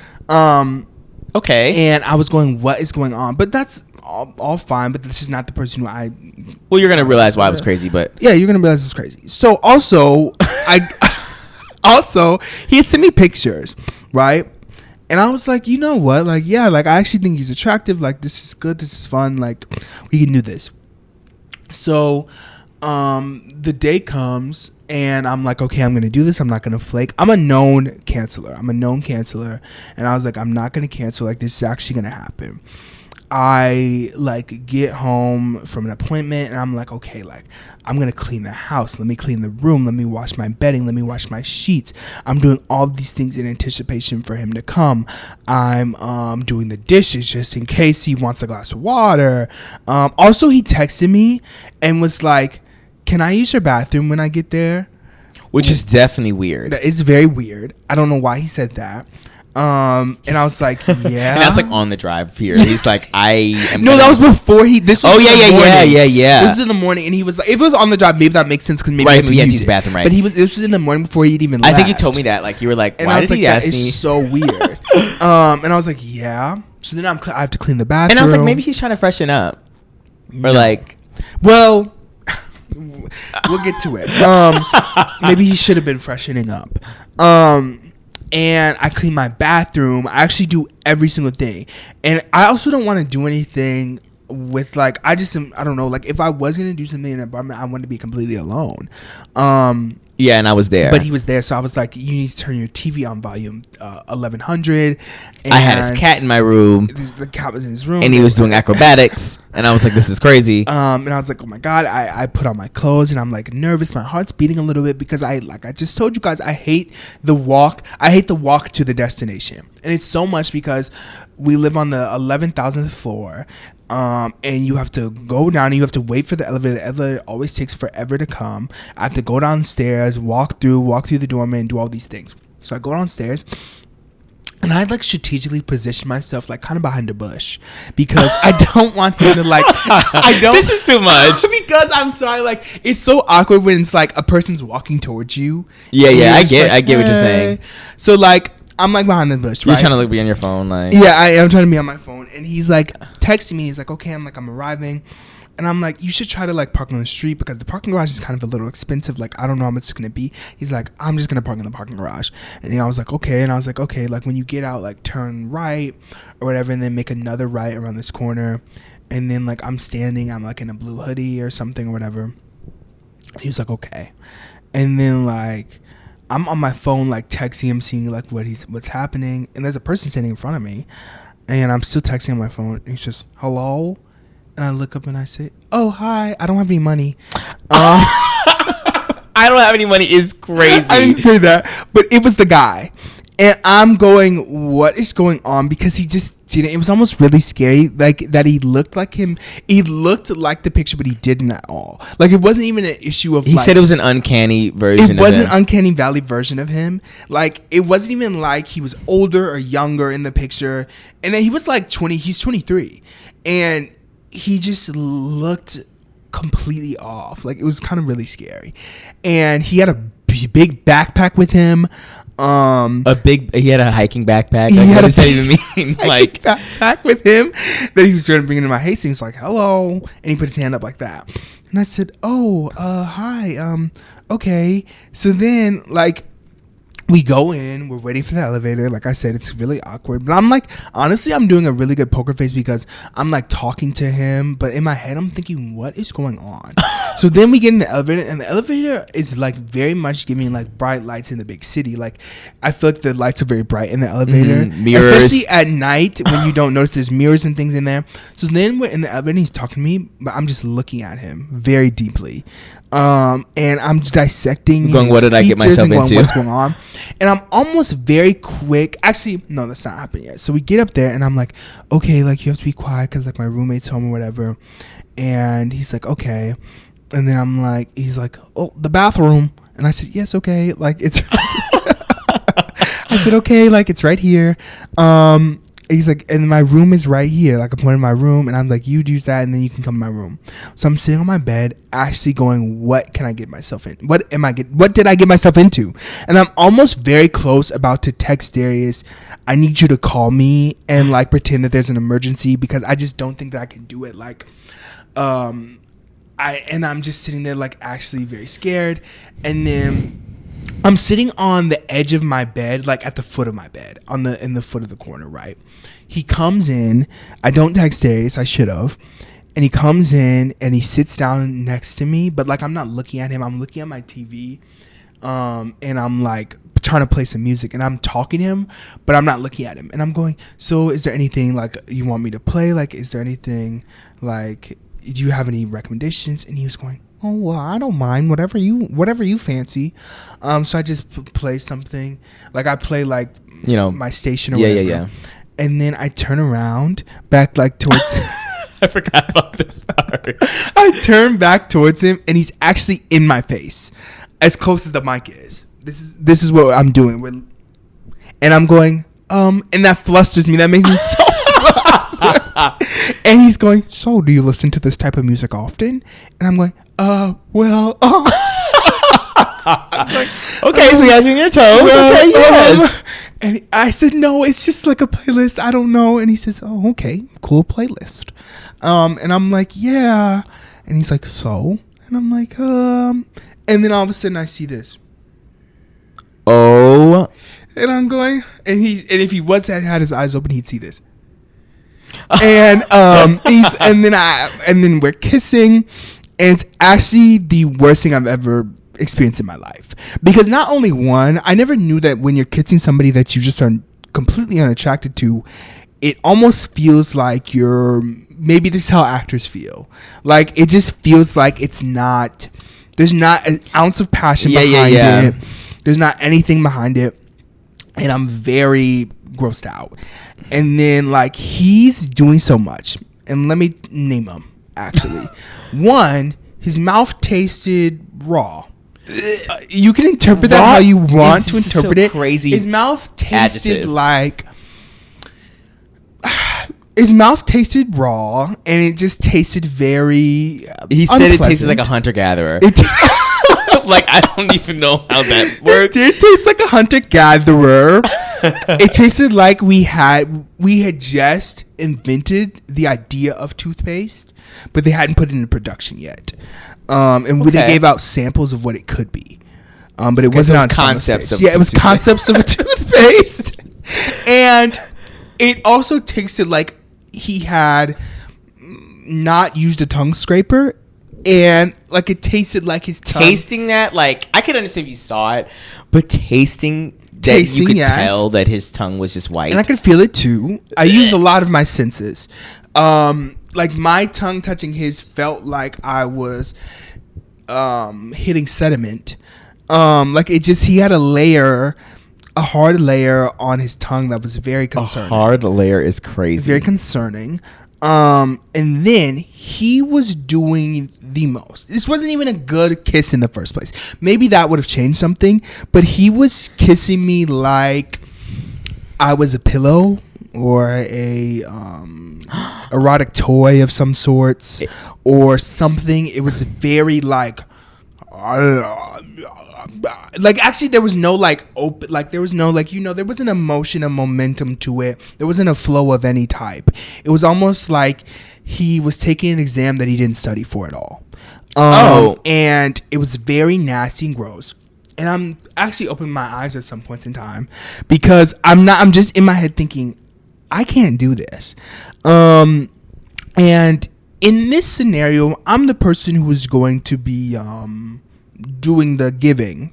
Okay. And I was going, what is going on? But that's all fine, but this is not the person who I... Well, you're going to realize why it was crazy, but... Yeah, you're going to realize it's crazy. So, also, he had sent me pictures, right? And I was like, you know what? Like, yeah, like, I actually think he's attractive. Like, this is good. This is fun. Like, we can do this. So, the day comes, and I'm like, okay, I'm going to do this. I'm not going to flake. I'm a known canceler. And I was like, I'm not going to cancel. Like, this is actually going to happen. I like get home from an appointment and I'm like, okay, like I'm going to clean the house. Let me clean the room. Let me wash my bedding. Let me wash my sheets. I'm doing all these things in anticipation for him to come. I'm doing the dishes just in case he wants a glass of water. Also, he texted me and was like, can I use your bathroom when I get there? Which is definitely weird. That is very weird. I don't know why he said that. And I was like, yeah. And that's like on the drive here. He's like, I am. No, that was before he. This was yeah. This is in the morning, and he was like, if it was on the drive, maybe that makes sense because maybe right, he had to use the bathroom, right? But this was in the morning before he'd even left. I think you told me that. Like, you were like, and why I was did like, he ask me? It's so weird. And I was like, yeah. So then I have to clean the bathroom. And I was like, maybe he's trying to freshen up, or like, well. We'll get to it. Maybe he should have been freshening up. And I clean my bathroom. I actually do every single thing. And I also don't want to do anything with like, I don't know, like if I was going to do something in an apartment, I want to be completely alone. You Yeah, and I was there. But he was there, so I was like, you need to turn your TV on volume 1100. I had his cat in my room. The cat was in his room. And he was doing acrobatics. And I was like, this is crazy. And I was like, oh my God. I put on my clothes and I'm like nervous. My heart's beating a little bit because I just told you guys, I hate the walk. I hate the walk to the destination. And it's so much because we live on the 11,000th floor. And you have to go down and you have to wait for the elevator. The elevator always takes forever to come. I have to go downstairs, walk through the doorman, and do all these things. So I go downstairs and I like strategically position myself like kind of behind a bush because I don't want him to like, I don't. This is too much. Because I'm sorry, like it's so awkward when it's like a person's walking towards you. Yeah, I get what you're saying. So like, I'm like behind the bush, right? You're trying to be on your phone, like. Yeah, I am trying to be on my phone, and he's like texting me. He's like, "Okay," I'm arriving, and I'm like, "You should try to like park on the street because the parking garage is kind of a little expensive. Like, I don't know how much it's gonna be." He's like, "I'm just gonna park in the parking garage," and I was like, "Okay," and I was like, "Okay," like when you get out, like turn right or whatever, and then make another right around this corner, and then like I'm standing, I'm like in a blue hoodie or something or whatever. He was like, "Okay," and then like. I'm on my phone, like texting him, seeing like what's happening, and there's a person standing in front of me, and I'm still texting on my phone. And he's just hello, and I look up and I say, "Oh hi, I don't have any money." I don't have any money is crazy. I didn't say that, but it was the guy, and I'm going, "What is going on?" Because he just didn't. It was almost really scary, like that he looked like him. He looked like the picture, but he didn't at all. Like it wasn't even an issue of. He said it was an uncanny version. It was an uncanny valley version of him. Like it wasn't even like he was older or younger in the picture, and then he was like 20. He's 23, and he just looked completely off. Like it was kind of really scary, and he had a big backpack with him. He had a hiking backpack. Like, what does that even mean? Like backpack with him that he was trying to bring into my house. He was like, "Hello," and he put his hand up like that, and I said, "Oh, hi, okay." So then, like, we go in, we're waiting for the elevator. Like I said, it's really awkward. But I'm like, honestly, I'm doing a really good poker face because I'm like talking to him. But in my head, I'm thinking, what is going on? So then we get in the elevator, and the elevator is like very much giving like bright lights in the big city. Like I feel like the lights are very bright in the elevator. Mirrors. Especially at night when you don't notice there's mirrors and things in there. So then we're in the elevator and he's talking to me, but I'm just looking at him very deeply. And I'm dissecting going, what did I get myself into? What's going on? And I'm almost very quick. Actually, no, that's not happening yet. So we get up there and I'm like, okay, like you have to be quiet because like my roommate's home or whatever. And he's like, okay. And then I'm like, he's like, oh, the bathroom. And I said, yes, okay. Like it's, I said, okay, like it's right here. He's like, and my room is right here. Like, I'm pointing my room, and I'm like, you'd use that, and then you can come to my room. So I'm sitting on my bed, actually going, what can I get myself in? What did I get myself into? And I'm almost very close about to text Darius, I need you to call me and like pretend that there's an emergency because I just don't think that I can do it. Like, I'm just sitting there like actually very scared, and then I'm sitting on the edge of my bed, like at the foot of my bed, in the foot of the corner, right? He comes in. I don't text Darius. I should have. And he comes in and he sits down next to me, but like I'm not looking at him. I'm looking at my TV, and I'm like trying to play some music, and I'm talking to him, but I'm not looking at him. And I'm going, so is there anything like you want me to play? Like, is there anything like, do you have any recommendations? And he was going, oh, well, I don't mind, whatever you fancy. So I just play something. Like I play like, you know, my station or whatever. Yeah. And then I turn around back like towards I forgot about this part. I turn back towards him and he's actually in my face. As close as the mic is. This is what I'm doing. And I'm going, and that flusters me. That makes me so and he's going, so do you listen to this type of music often? And I'm going, well, like, okay, so you guys are in your toes. Well, okay, yes. And I said, no, it's just like a playlist. I don't know. And he says, oh, okay, cool playlist. And I'm like, yeah. And he's like, so? And I'm like, and then all of a sudden I see this. Oh. And I'm going, and if he had his eyes open, he'd see this. And and then we're kissing, and it's actually the worst thing I've ever experience in my life. Because not only one, I never knew that when you're kissing somebody that you just are completely unattracted to, it almost feels like maybe this is how actors feel. Like, it just feels like there's not an ounce of passion behind it. There's not anything behind it. And I'm very grossed out. And then, like, he's doing so much. And let me name them, actually. One, his mouth tasted raw. You can interpret that how you want to interpret it. Crazy. His mouth tasted adjective. like... His mouth tasted raw, and it just tasted very He said unpleasant. it tasted like a hunter-gatherer. Like, I don't even know how that works. It did taste like a hunter-gatherer. It tasted like we had just invented the idea of toothpaste, but they hadn't put it into production yet. And they gave out samples of what it could be. But it wasn't on concepts. It was concepts of a toothpaste. And it also tasted like he had not used a tongue scraper, and like it tasted like his tongue. Tasting that, like, I could understand if you saw it, but tasting you could tell that his tongue was just white. And I could feel it too. I used a lot of my senses. Like, my tongue touching his felt like I was hitting sediment. Like, he had a hard layer on his tongue that was very concerning. A hard layer is crazy. Very concerning. And then he was doing the most. This wasn't even a good kiss in the first place. Maybe that would have changed something, but he was kissing me like I was a pillow or a erotic toy of some sorts or something. It was very like actually there was no like open, like there was no like, there wasn't emotion and momentum to it. There wasn't a flow of any type. It was almost like he was taking an exam that he didn't study for at all. And it was very nasty and gross. And I'm actually opening my eyes at some points in time because I'm just in my head thinking, I can't do this. And in this scenario, I'm the person who is going to be doing the giving,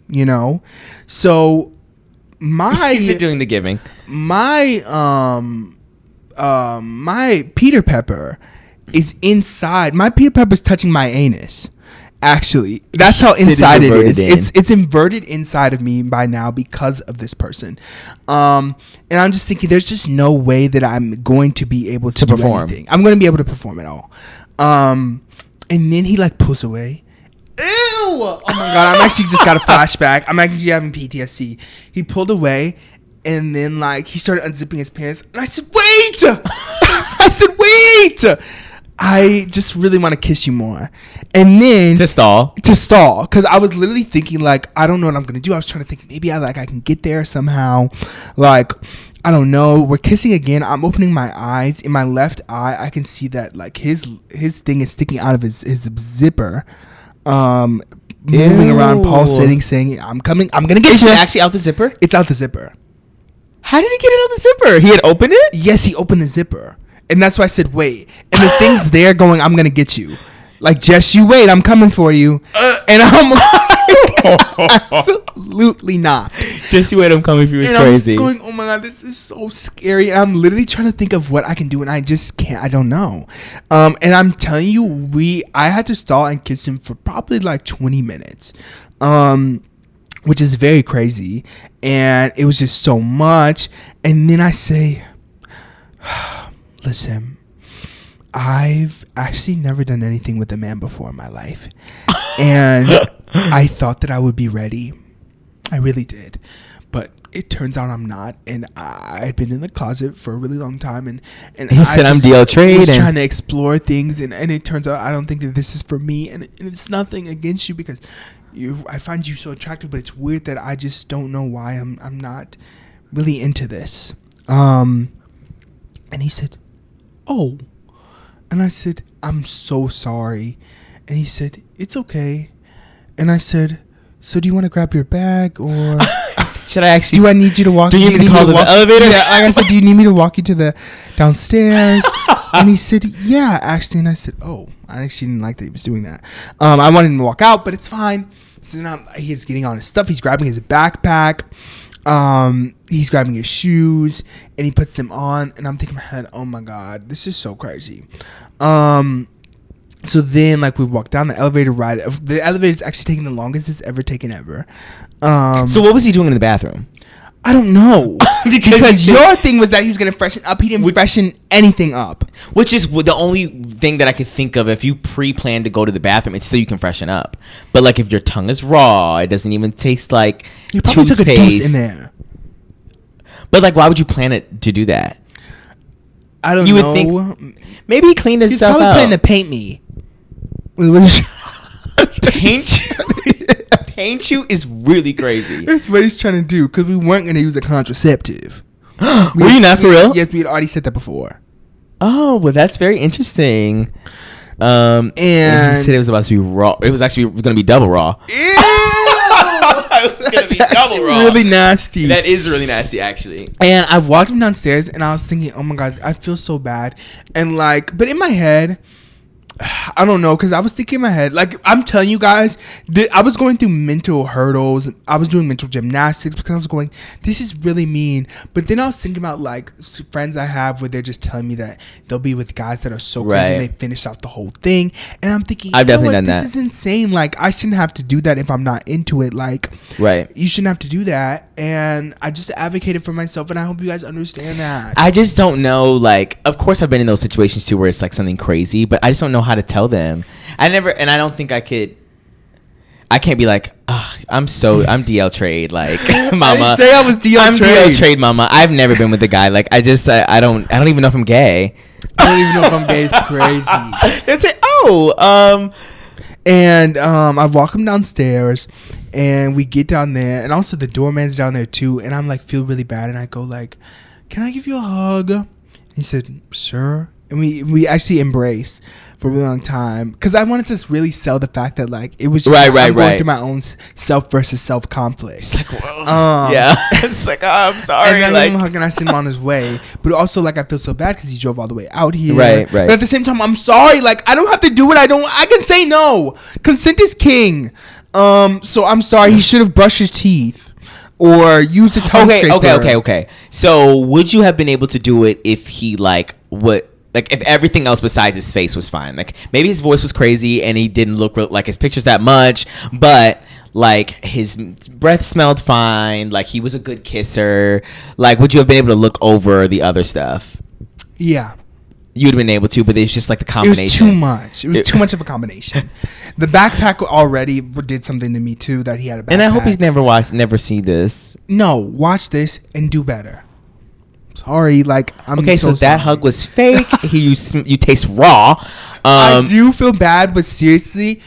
So Is it doing the giving? My my Peter Pepper is inside. My Peter Pepper is touching my anus. Actually, that's how inside it is. It's inverted inside of me by now because of this person. And I'm just thinking, there's just no way that I'm going to be able to perform anything. I'm going to be able to perform at all. And then he like pulls away. Ew! Oh my god! I'm actually just got a flashback. I'm actually having PTSD. He pulled away, and then like he started unzipping his pants, and I said, "Wait!" I said, "Wait!" I just really want to kiss you more. And then to stall because I was literally thinking like, I don't know what I'm gonna do. I was trying to think maybe I can get there somehow. Like, I don't know. We're kissing again. I'm opening my eyes. In my left eye, I can see that like his thing is sticking out of his zipper. Moving around, pulsating, saying, "I'm coming. I'm gonna get you." Is it actually out the zipper? It's out the zipper. How did he get it out the zipper? He had opened it? Yes, he opened the zipper. And that's why I said, wait. And the thing's there going, I'm going to get you. Like, just you wait. I'm coming for you. And I'm like, absolutely not. Just you wait. I'm coming for you. It's crazy. I'm just going, oh my God, this is so scary. And I'm literally trying to think of what I can do. And I just can't. I don't know. And I'm telling you, I had to stall and kiss him for probably like 20 minutes. Which is very crazy. And it was just so much. And then I say, listen, I've actually never done anything with a man before in my life. And I thought that I would be ready. I really did. But it turns out I'm not. And I had been in the closet for a really long time. And he said, I'm DL Trade. I was trying to explore things. And it turns out I don't think that this is for me. And it's nothing against you because I find you so attractive. But it's weird that I just don't know why I'm not really into this. And he said, oh. And I said, I'm so sorry. And he said, it's okay. And I said, so do you want to grab your bag or should I actually? Do I need you to walk? Do you need to call the elevator? Yeah, like I said, do you need me to walk you to the downstairs? And he said, yeah, actually. And I said, oh, I actually didn't like that he was doing that. I wanted him to walk out, but it's fine. So now he's getting on his stuff. He's grabbing his backpack. He's grabbing his shoes and he puts them on. And I'm thinking in my head, oh my God, this is so crazy. So then, like, we walk down the elevator ride. The elevator's actually taking the longest it's ever taken ever. So what was he doing in the bathroom? I don't know. because your thing was that he was going to freshen up. He didn't freshen anything up. Which is the only thing that I could think of. If you pre-plan to go to the bathroom, it's still you can freshen up. But, like, if your tongue is raw, it doesn't even taste like you probably toothpaste. Took a dose in there. But, like, why would you plan it to do that? I don't know. You would think maybe he cleaned himself out. He's probably planning to paint me. Paint you is really crazy. That's what he's trying to do, because we weren't going to use a contraceptive. Were you not for real? Yes, we had already said that before. Oh, well, that's very interesting. And he said it was about to be raw. It was actually going to be double raw. Ew! It was going to be double raw. Really nasty. That is really nasty, actually. And I walked him downstairs, and I was thinking, oh my God, I feel so bad. And like, but in my head, I don't know, because I was thinking in my head, like, I'm telling you guys, I was going through mental hurdles. I was doing mental gymnastics because I was going, this is really mean. But then I was thinking about, like, friends I have where they're just telling me that they'll be with guys that are so crazy and they finish out the whole thing. And I'm thinking, I've definitely done that. This is insane. Like, I shouldn't have to do that if I'm not into it. Like, you shouldn't have to do that. And I just advocated for myself, and I hope you guys understand that. I just don't know, like, of course I've been in those situations too where it's like something crazy, but I just don't know how to tell them. I don't think I could. I can't be like, I'm DL trade, like, mama. I didn't say I was DL trade. I'm DL trade, mama. I've never been with a guy. Like, I don't even know if I'm gay. I don't even know if I'm gay. It's crazy. That's it. And I walk him downstairs, and we get down there, and also the doorman's down there too. And I'm like, feel really bad, and I go like, can I give you a hug? And he said, sure. And we actually embraced for a really long time, because I wanted to really sell the fact that, like, it was just I'm going through my own self versus self conflict. It's like, whoa. It's like, I'm sorry. And like, I'm hugging, I send him on his way, but also, like, I feel so bad because he drove all the way out here. Right. But at the same time, I'm sorry. Like, I don't have to do it. I can say no. Consent is king. So I'm sorry. He should have brushed his teeth or used a tongue scraper. Okay. So would you have been able to do it if he if everything else besides his face was fine? Like, maybe his voice was crazy and he didn't look like his pictures that much, but, like, his breath smelled fine. Like, he was a good kisser. Like, would you have been able to look over the other stuff? Yeah. You'd have been able to, but it's just like the combination. It was too much. It was too much of a combination. The backpack already did something to me too, that he had a backpack. And I hope he's never seen this. No, watch this and do better. Sorry, like, I'm okay. So that hug was fake. You taste raw. I do feel bad, but seriously,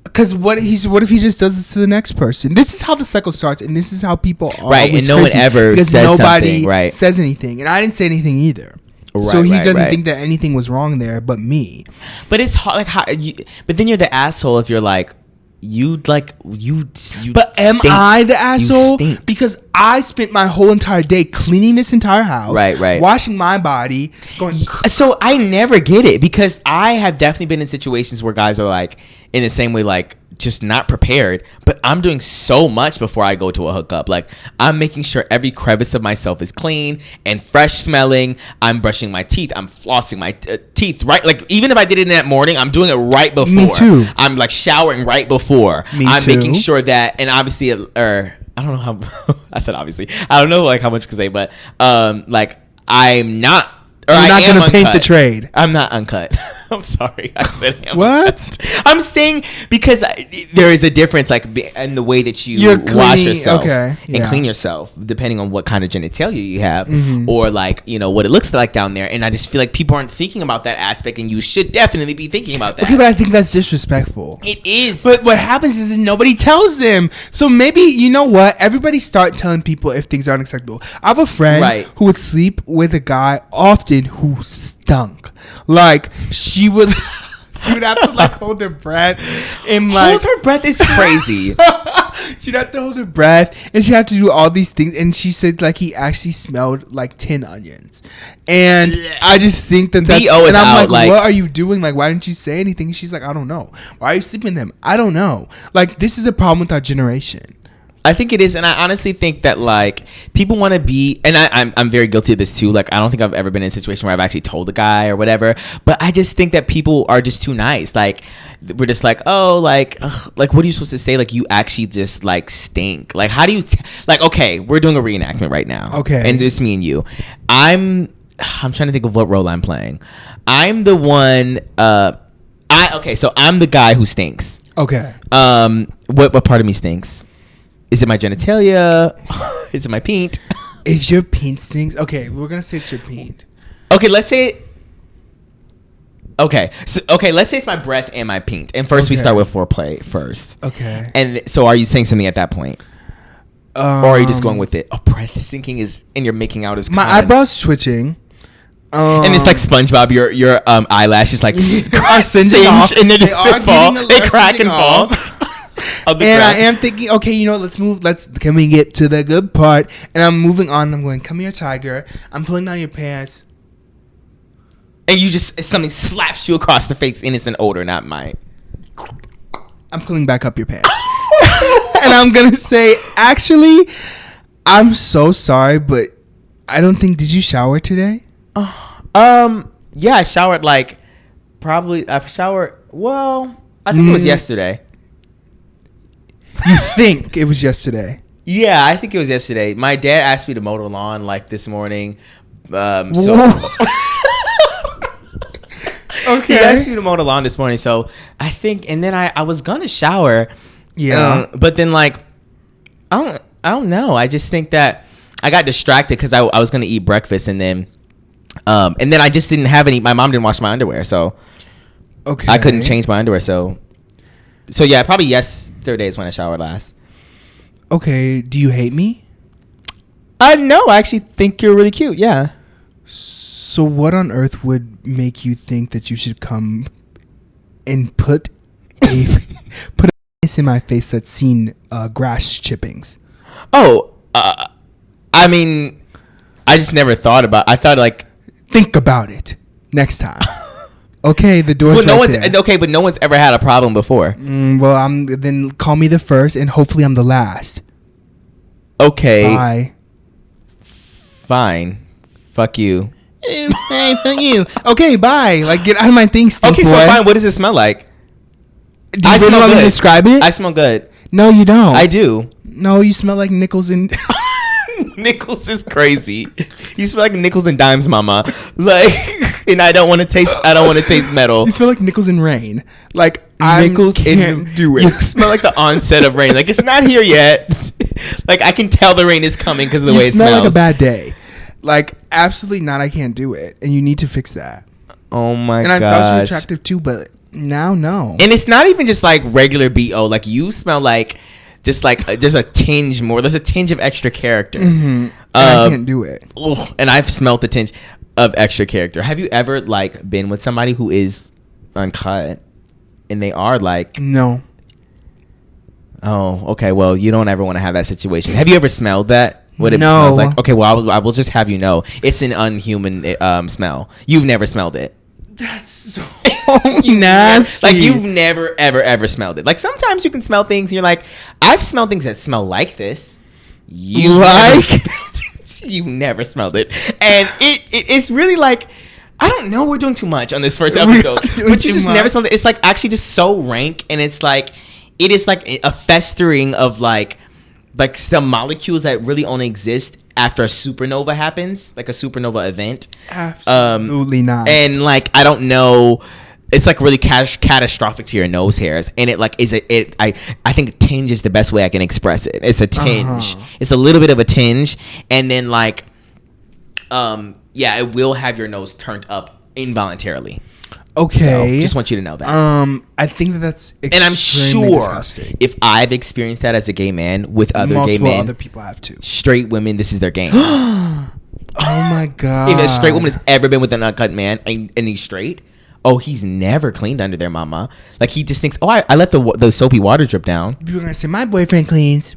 because what if he just does this to the next person? This is how the cycle starts, and this is how people are. Right, and no one ever says something. Right, says anything, and I didn't say anything either. Right, so he doesn't think that anything was wrong there, but me. But it's hard. Like, but then you're the asshole if you're like. You but am I the asshole? Because I spent my whole entire day cleaning this entire house, right, washing my body, going. So I never get it, because I have definitely been in situations where guys are like in the same way, like, just not prepared, but I'm doing so much before I go to a hookup. Like, I'm making sure every crevice of myself is clean and fresh smelling. I'm brushing my teeth. I'm flossing my teeth, right? Like, even if I did it in that morning, I'm doing it right before. Me too. I'm like showering right before. I'm too. making sure that, and obviously, I don't know how, I said obviously, I don't know like how much to say, but like, I'm not, or You're I not am going to paint uncut. the trade. I'm not uncut. I'm sorry. I said what? I'm saying, because there is a difference, like, in the way that you wash yourself and clean yourself, depending on what kind of genitalia you have, or, like, you know, what it looks like down there. And I just feel like people aren't thinking about that aspect, and you should definitely be thinking about that. Okay, but I think that's disrespectful. It is. But what happens is nobody tells them. So maybe, you know what? Everybody start telling people if things aren't acceptable. I have a friend who would sleep with a guy often who stunk. Like, she would have to, like, hold her breath and, like, hold her breath is crazy. she'd have to hold her breath, and she'd have to do all these things. And she said like he actually smelled like 10 onions. And I just think that that's. BO is and I'm out, like, what are you doing? Like, why didn't you say anything? She's like, I don't know. Why are you sleeping with them? I don't know. Like, this is a problem with our generation. I think it is, and I honestly think that like people want to be, and I'm very guilty of this too. Like I don't think I've ever been in a situation where I've actually told a guy or whatever, but I just think that people are just too nice. Like we're just like, oh, like what are you supposed to say? Like you actually just like stink. Like how do you like? Okay, we're doing a reenactment right now. Okay, and just me and you. I'm trying to think of what role I'm playing. I'm the one. So I'm the guy who stinks. Okay. What part of me stinks? Is it my genitalia? Is it my paint? If your paint stinks, okay, we're gonna say it's your paint. Okay, let's say. Let's say it's my breath and my paint. And first we start with foreplay first. Okay. And so, are you saying something at that point, or are you just going with it? Oh, breath stinking is, and you're making out as my eyebrows twitching. And it's like SpongeBob. Your eyelashes like are singeing off, and then they crack and fall. And I am thinking, okay, you know, let's move. Can we get to the good part? And I'm moving on. I'm going, come here, tiger. I'm pulling down your pants. And you just, something slaps you across the face. Innocent odor, not mine. I'm pulling back up your pants. And I'm going to say, actually, I'm so sorry, but I don't think, did you shower today? Yeah, I showered I think it was yesterday. You think it was yesterday? Yeah, I think it was yesterday. My dad asked me to mow the lawn like this morning. Okay. He asked me to mow the lawn this morning, so I think, and then I was gonna shower. Yeah. But then I don't know. I just think that I got distracted because I was gonna eat breakfast, and then I just didn't have any. My mom didn't wash my underwear, so okay, I couldn't change my underwear. So yeah, probably yesterday is when I showered last. Okay, do you hate me? No, I actually think you're really cute. Yeah. So what on earth would make you think that you should come and put a face in my face that's seen grass chippings? Oh, I mean, I just never thought about. I thought like, think about it next time. Okay, the door's there. Okay, but no one's ever had a problem before. Then call me the first, and hopefully I'm the last. Okay. Bye. Fine. Fuck you. Hey, fuck you. Okay, bye. Like, get out of my thing, stink Okay, boy. so fine. What does it smell like? Do you really want me to describe it? I smell good. No, you don't. I do. No, you smell like nickels and... Nickels is crazy. You smell like nickels and dimes, mama. Like, and I don't want to taste metal. You smell like nickels and rain. Like, nickels can't do it. You smell like the onset of rain. Like, it's not here yet. Like, I can tell the rain is coming because of the way it smells. You smell like a bad day. Like, absolutely not. I can't do it, and you need to fix that. Oh my god. And I thought you were attractive too, but now no. And it's not even just like regular BO. Like, you smell like just like there's a tinge more. There's a tinge of extra character. Mm-hmm. I can't do it. And I've smelled the tinge of extra character. Have you ever like been with somebody who is uncut and they are like... No. Oh, okay. Well, you don't ever want to have that situation. Have you ever smelled that? What it smells like? Okay, well, I will just have you know, it's an unhuman smell. You've never smelled it. That's so nasty. Like, you've never, ever smelled it. Like, sometimes you can smell things and you're like, I've smelled things that smell like this. You've never smelled it. And it's really like, I don't know, we're doing too much on this first episode. But you just never smelled it. It's like actually just so rank, and it's like, it is like a festering of like some molecules that really only exist after a supernova happens, like a supernova event. Absolutely not. And like, I don't know, it's like really catastrophic to your nose hairs, and it like I think tinge is the best way I can express it. It's a tinge. It's a little bit of a tinge, and then like, yeah, it will have your nose turned up involuntarily. Okay. So, just want you to know that. I think that's extremely and I'm sure disgusting. If I've experienced that as a gay man with other gay men, other people have too. Straight women, this is their game. Oh my god! If a straight woman has ever been with an uncut man and he's straight, oh, he's never cleaned under there, mama. Like, he just thinks, oh, I let the soapy water drip down. You're going to say, my boyfriend cleans.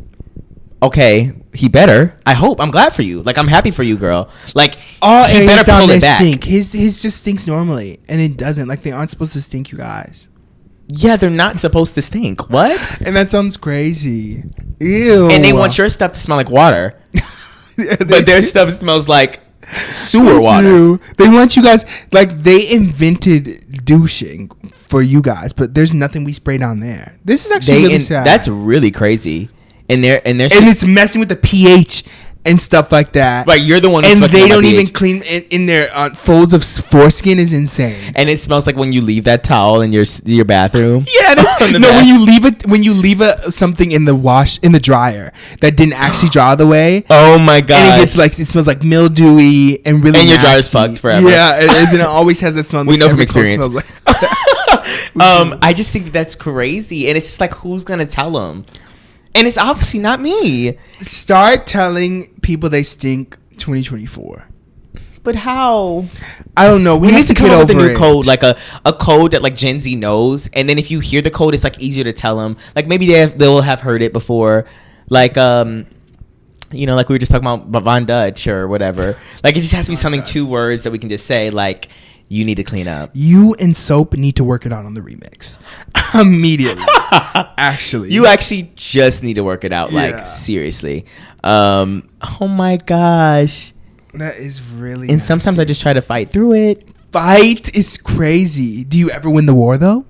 Okay, he better. I hope. I'm glad for you. Like, I'm happy for you, girl. Like, all he better pull it back. Stink. His just stinks normally, and it doesn't. Like, they aren't supposed to stink, you guys. Yeah, they're not supposed to stink. What? And that sounds crazy. Ew. And they want your stuff to smell like water. But their stuff smells like sewer water. They want you guys, like, they invented douching for you guys, but there's nothing we spray down there. This is actually really sad. That's really crazy. And it's messing with the pH and stuff like that. Right, you're the one who's and they don't even pH. clean in their folds of foreskin is insane. And it smells like when you leave that towel in your bathroom. Yeah, when you leave something in the dryer that didn't actually dry the way. Oh my god! And it smells like mildewy and really. And your dryer's fucked forever. Yeah, and it always has that smell. We know from experience. I just think that's crazy, and it's just like, who's gonna tell them? And it's obviously not me. Start telling people they stink 2024. But how? I don't know. We need to come up with a new code, like a code that like Gen Z knows. And then if you hear the code, it's like easier to tell them. Like maybe they'll have heard it before. Like like we were just talking about Von Dutch or whatever. Like it just has to be something, 2 words that we can just say like, you need to clean up. You and Soap need to work it out on the remix. Immediately. Actually. You actually just need to work it out. Like, seriously. Oh my gosh. That is really And nasty. Sometimes I just try to fight through it. Fight is crazy. Do you ever win the war, though?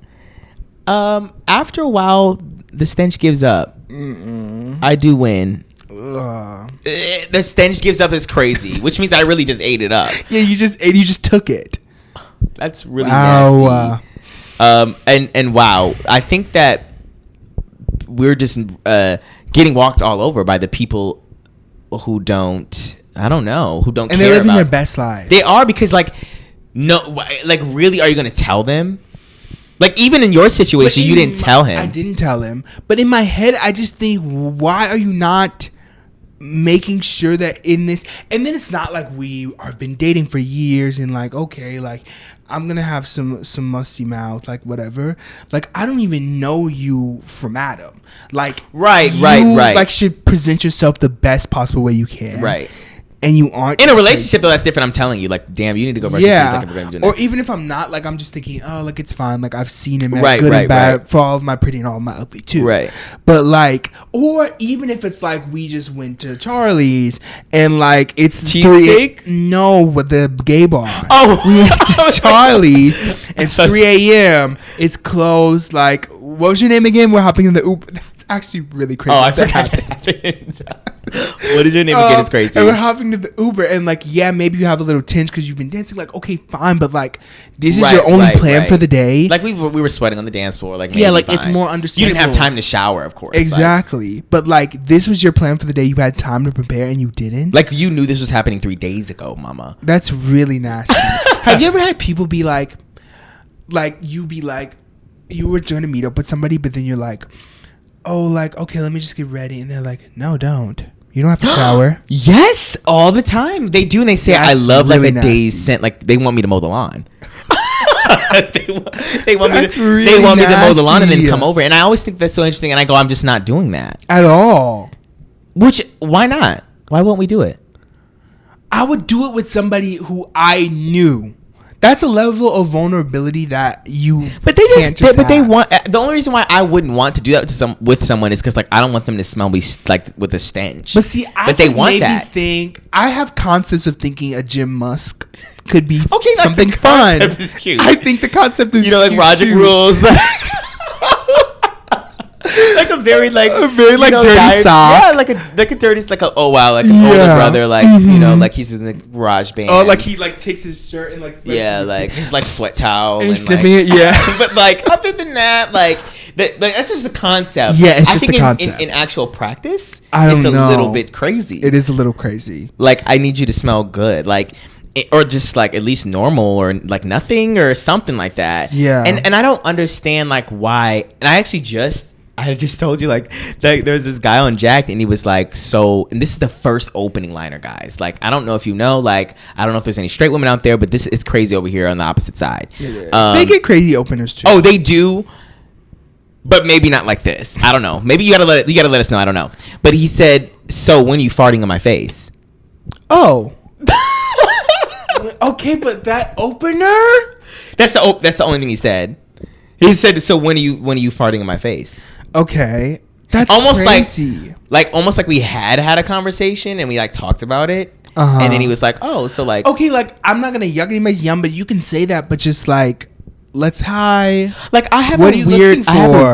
After a while, the stench gives up. I do win. The stench gives up is crazy, which means I really just ate it up. Yeah, you just took it. That's really nasty. And wow, I think that we're just getting walked all over by the people who don't. I don't know, who don't. And care they're living their best life. They are, because really, are you going to tell them? Like, even in your situation, you didn't tell him. I didn't tell him, but in my head, I just think, why are you not making sure that in this, and then it's not like we have been dating for years and like, okay, like I'm gonna have some musty mouth, like whatever, like I don't even know you from Adam, like right like should present yourself the best possible way you can, right? And you aren't in a relationship though. That's different. I'm telling you, like, damn, you need to go brush your teeth. Like, if we're gonna do that. Or even if I'm not, like, I'm just thinking, oh, like it's fine. Like I've seen him at good and bad, for all of my pretty and all of my ugly too. Right. But like, or even if it's like we just went to Charlie's and like it's cheesesteak. No, with the gay bar. Oh, we went to Charlie's. It's 3 a.m. It's closed. Like, what was your name again? We're hopping in the Uber. That's actually really crazy. Oh, I forgot that happened. What is your name again? It's crazy. And we're hopping to the Uber, and like, yeah, maybe you have a little tinge because you've been dancing. Like, okay, fine, but like, this is your only plan for the day. Like we were sweating on the dance floor. Like, yeah, like fine. It's more understandable. You didn't have time to shower, of course. Exactly, like, but like, this was your plan for the day. You had time to prepare, and you didn't. Like, you knew this was happening 3 days ago, mama. That's really nasty. Have you ever had people be like you were trying to meet up with somebody, but then you're like, oh, like, okay, let me just get ready, and they're like, no, don't. You don't have to shower. Yes, all the time they do, and they say, I love really like a day's scent. Like they want me to mow the lawn. they want me to mow the lawn and then come over. And I always think that's so interesting. And I go, I'm just not doing that at all. Why not? Why won't we do it? I would do it with somebody who I knew. That's a level of vulnerability that you. But they want. The only reason why I wouldn't want to do that with someone is because like I don't want them to smell me like with a stench. But see, they want that. I have concepts of thinking a Jim Musk could be something fun. The concept is cute. I think the concept is like Roger Rules. Like a very dirty sock. Yeah, like a dirty, like a older brother, like like he's in the garage band. Oh, like he like takes his shirt and like like his like sweat towel and sniffing it. Yeah, but like other than that, like that's just a concept. Yeah, it's just a concept. In actual practice, it's a little bit crazy. It is a little crazy. Like I need you to smell good, like. Or just like at least normal or like nothing or something like that. Yeah. And I don't understand like why. And I actually just I just told you like there was this guy on Jacked and he was like, so, and this is the first opening liner, guys. Like, I don't know if you know, like, I don't know if there's any straight women out there, but this is crazy over here on the opposite side. They get crazy openers too. Oh, they do, but maybe not like this. I don't know. Maybe you gotta let us know. I don't know. But he said, so when you farting in my face? Oh. Okay, but that opener? That's the only thing he said. He said, so when are you farting in my face? Okay, that's almost crazy. like almost like we had a conversation and we like talked about it, and then he was like, "Oh, so like okay, like I'm not gonna yuck anybody's yum, but you can say that, but just like let's hi. Like I have a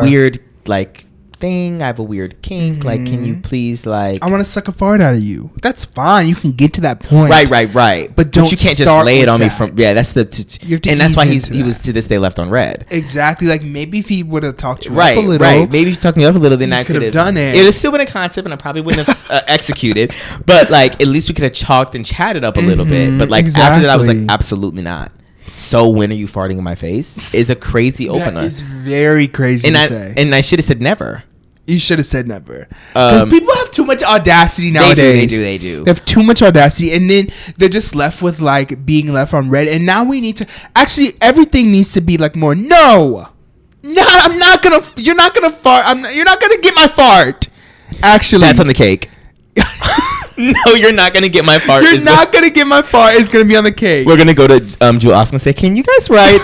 weird like thing. I have a weird kink. Mm-hmm. Like, can you please like? I want to suck a fart out of you. That's fine. You can get to that point. Right. But you can't just lay it on me from. Yeah, that's and that's why he was to this day left on red. Exactly. Like maybe if he would have talked to you up a little, right. Maybe if you talked me up a little, then I could have done it. It would have still been a concept, and I probably wouldn't have executed. But like, at least we could have chalked and chatted up a little bit. But like after that, I was like, absolutely not. So when are you farting in my face? Is a crazy opener. It's very crazy to say. And I should have said never. You should have said never. Because people have too much audacity nowadays. They do. They have too much audacity. And then they're just left with like being left on red. And now we need to... Actually, everything needs to be like more... No, I'm not going to... You're not going to fart. You're not going to get my fart. Actually... That's on the cake. No, you're not gonna get my fart. You're not gonna get my fart. It's gonna be on the cake. We're gonna go to Jewel Oscar and say, "Can you guys write?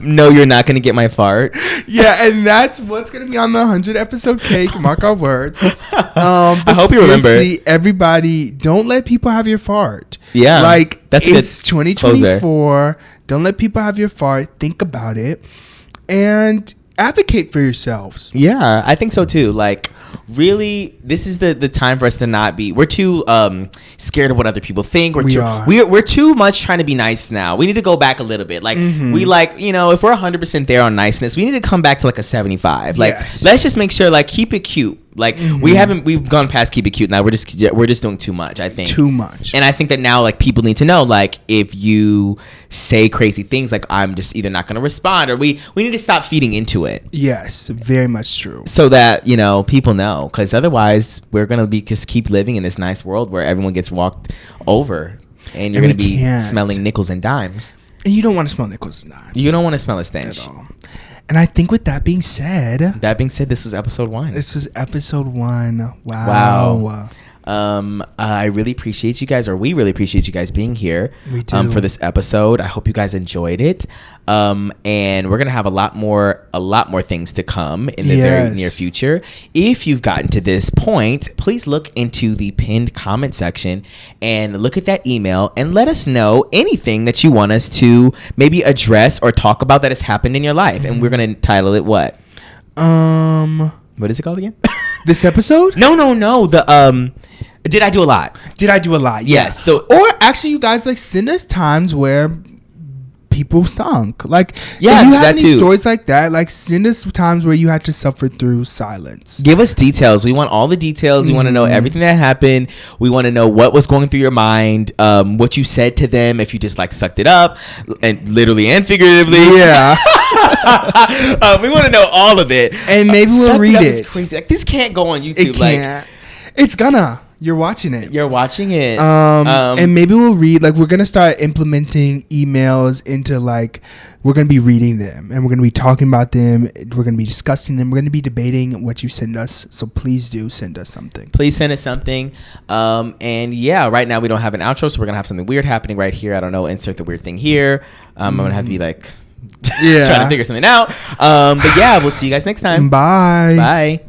No, you're not gonna get my fart." Yeah, and that's what's gonna be on the 100 episode cake. Mark our words. I hope you remember. Everybody, don't let people have your fart. Yeah, like it's 2024. Closer. Don't let people have your fart. Think about it, and advocate for yourselves. Yeah, I think so too. Like, really, this is the time for us to not be. We're too scared of what other people think. We're too much trying to be nice now. We need to go back a little bit. Like we like, you know, if we're 100% there on niceness, we need to come back to like a 75. Like let's just make sure, like, keep it cute. Like we've gone past keep it cute now. We're just doing too much, I think. Too much. And I think that now, like, people need to know, like, if you say crazy things, like, I'm just either not going to respond, or we need to stop feeding into it. Yes, very much true. So that, you know, people know, because otherwise we're going to be just keep living in this nice world where everyone gets walked over and you're going to be smelling nickels and dimes. And you don't want to smell nickels and dimes. You don't want to smell a stench. At all. And I think with that being said... this was episode 1. This was episode 1. Wow. I really appreciate you guys, or we really appreciate you guys being here. We do. For this episode. I hope you guys enjoyed it. And we're gonna have a lot more things to come in the very near future. If you've gotten to this point, please look into the pinned comment section and look at that email and let us know anything that you want us to maybe address or talk about that has happened in your life. And we're gonna title it what? What is it called again? This episode? No. The Did I do a lot? Did I do a lot? Yes. So, or actually, you guys, like, send us times where people stunk. Like, yeah, if you have that any too. Stories like that, like, send us times where you had to suffer through silence. Give us details. We want all the details. We want to know everything that happened. We want to know what was going through your mind, what you said to them, if you just like sucked it up, and literally and figuratively. Yeah. We want to know all of it, and maybe we'll read it. Crazy. Like, this can't go on YouTube. It can't. It's gonna. You're watching it. And maybe we'll read, like, we're going to start implementing emails into, like, we're going to be reading them, and we're going to be talking about them. We're going to be discussing them. We're going to be debating what you send us. So please do send us something. Please send us something. And yeah, right now we don't have an outro, so we're going to have something weird happening right here. I don't know. Insert the weird thing here. I'm going to have to be like, trying to figure something out. But yeah, we'll see you guys next time. Bye. Bye.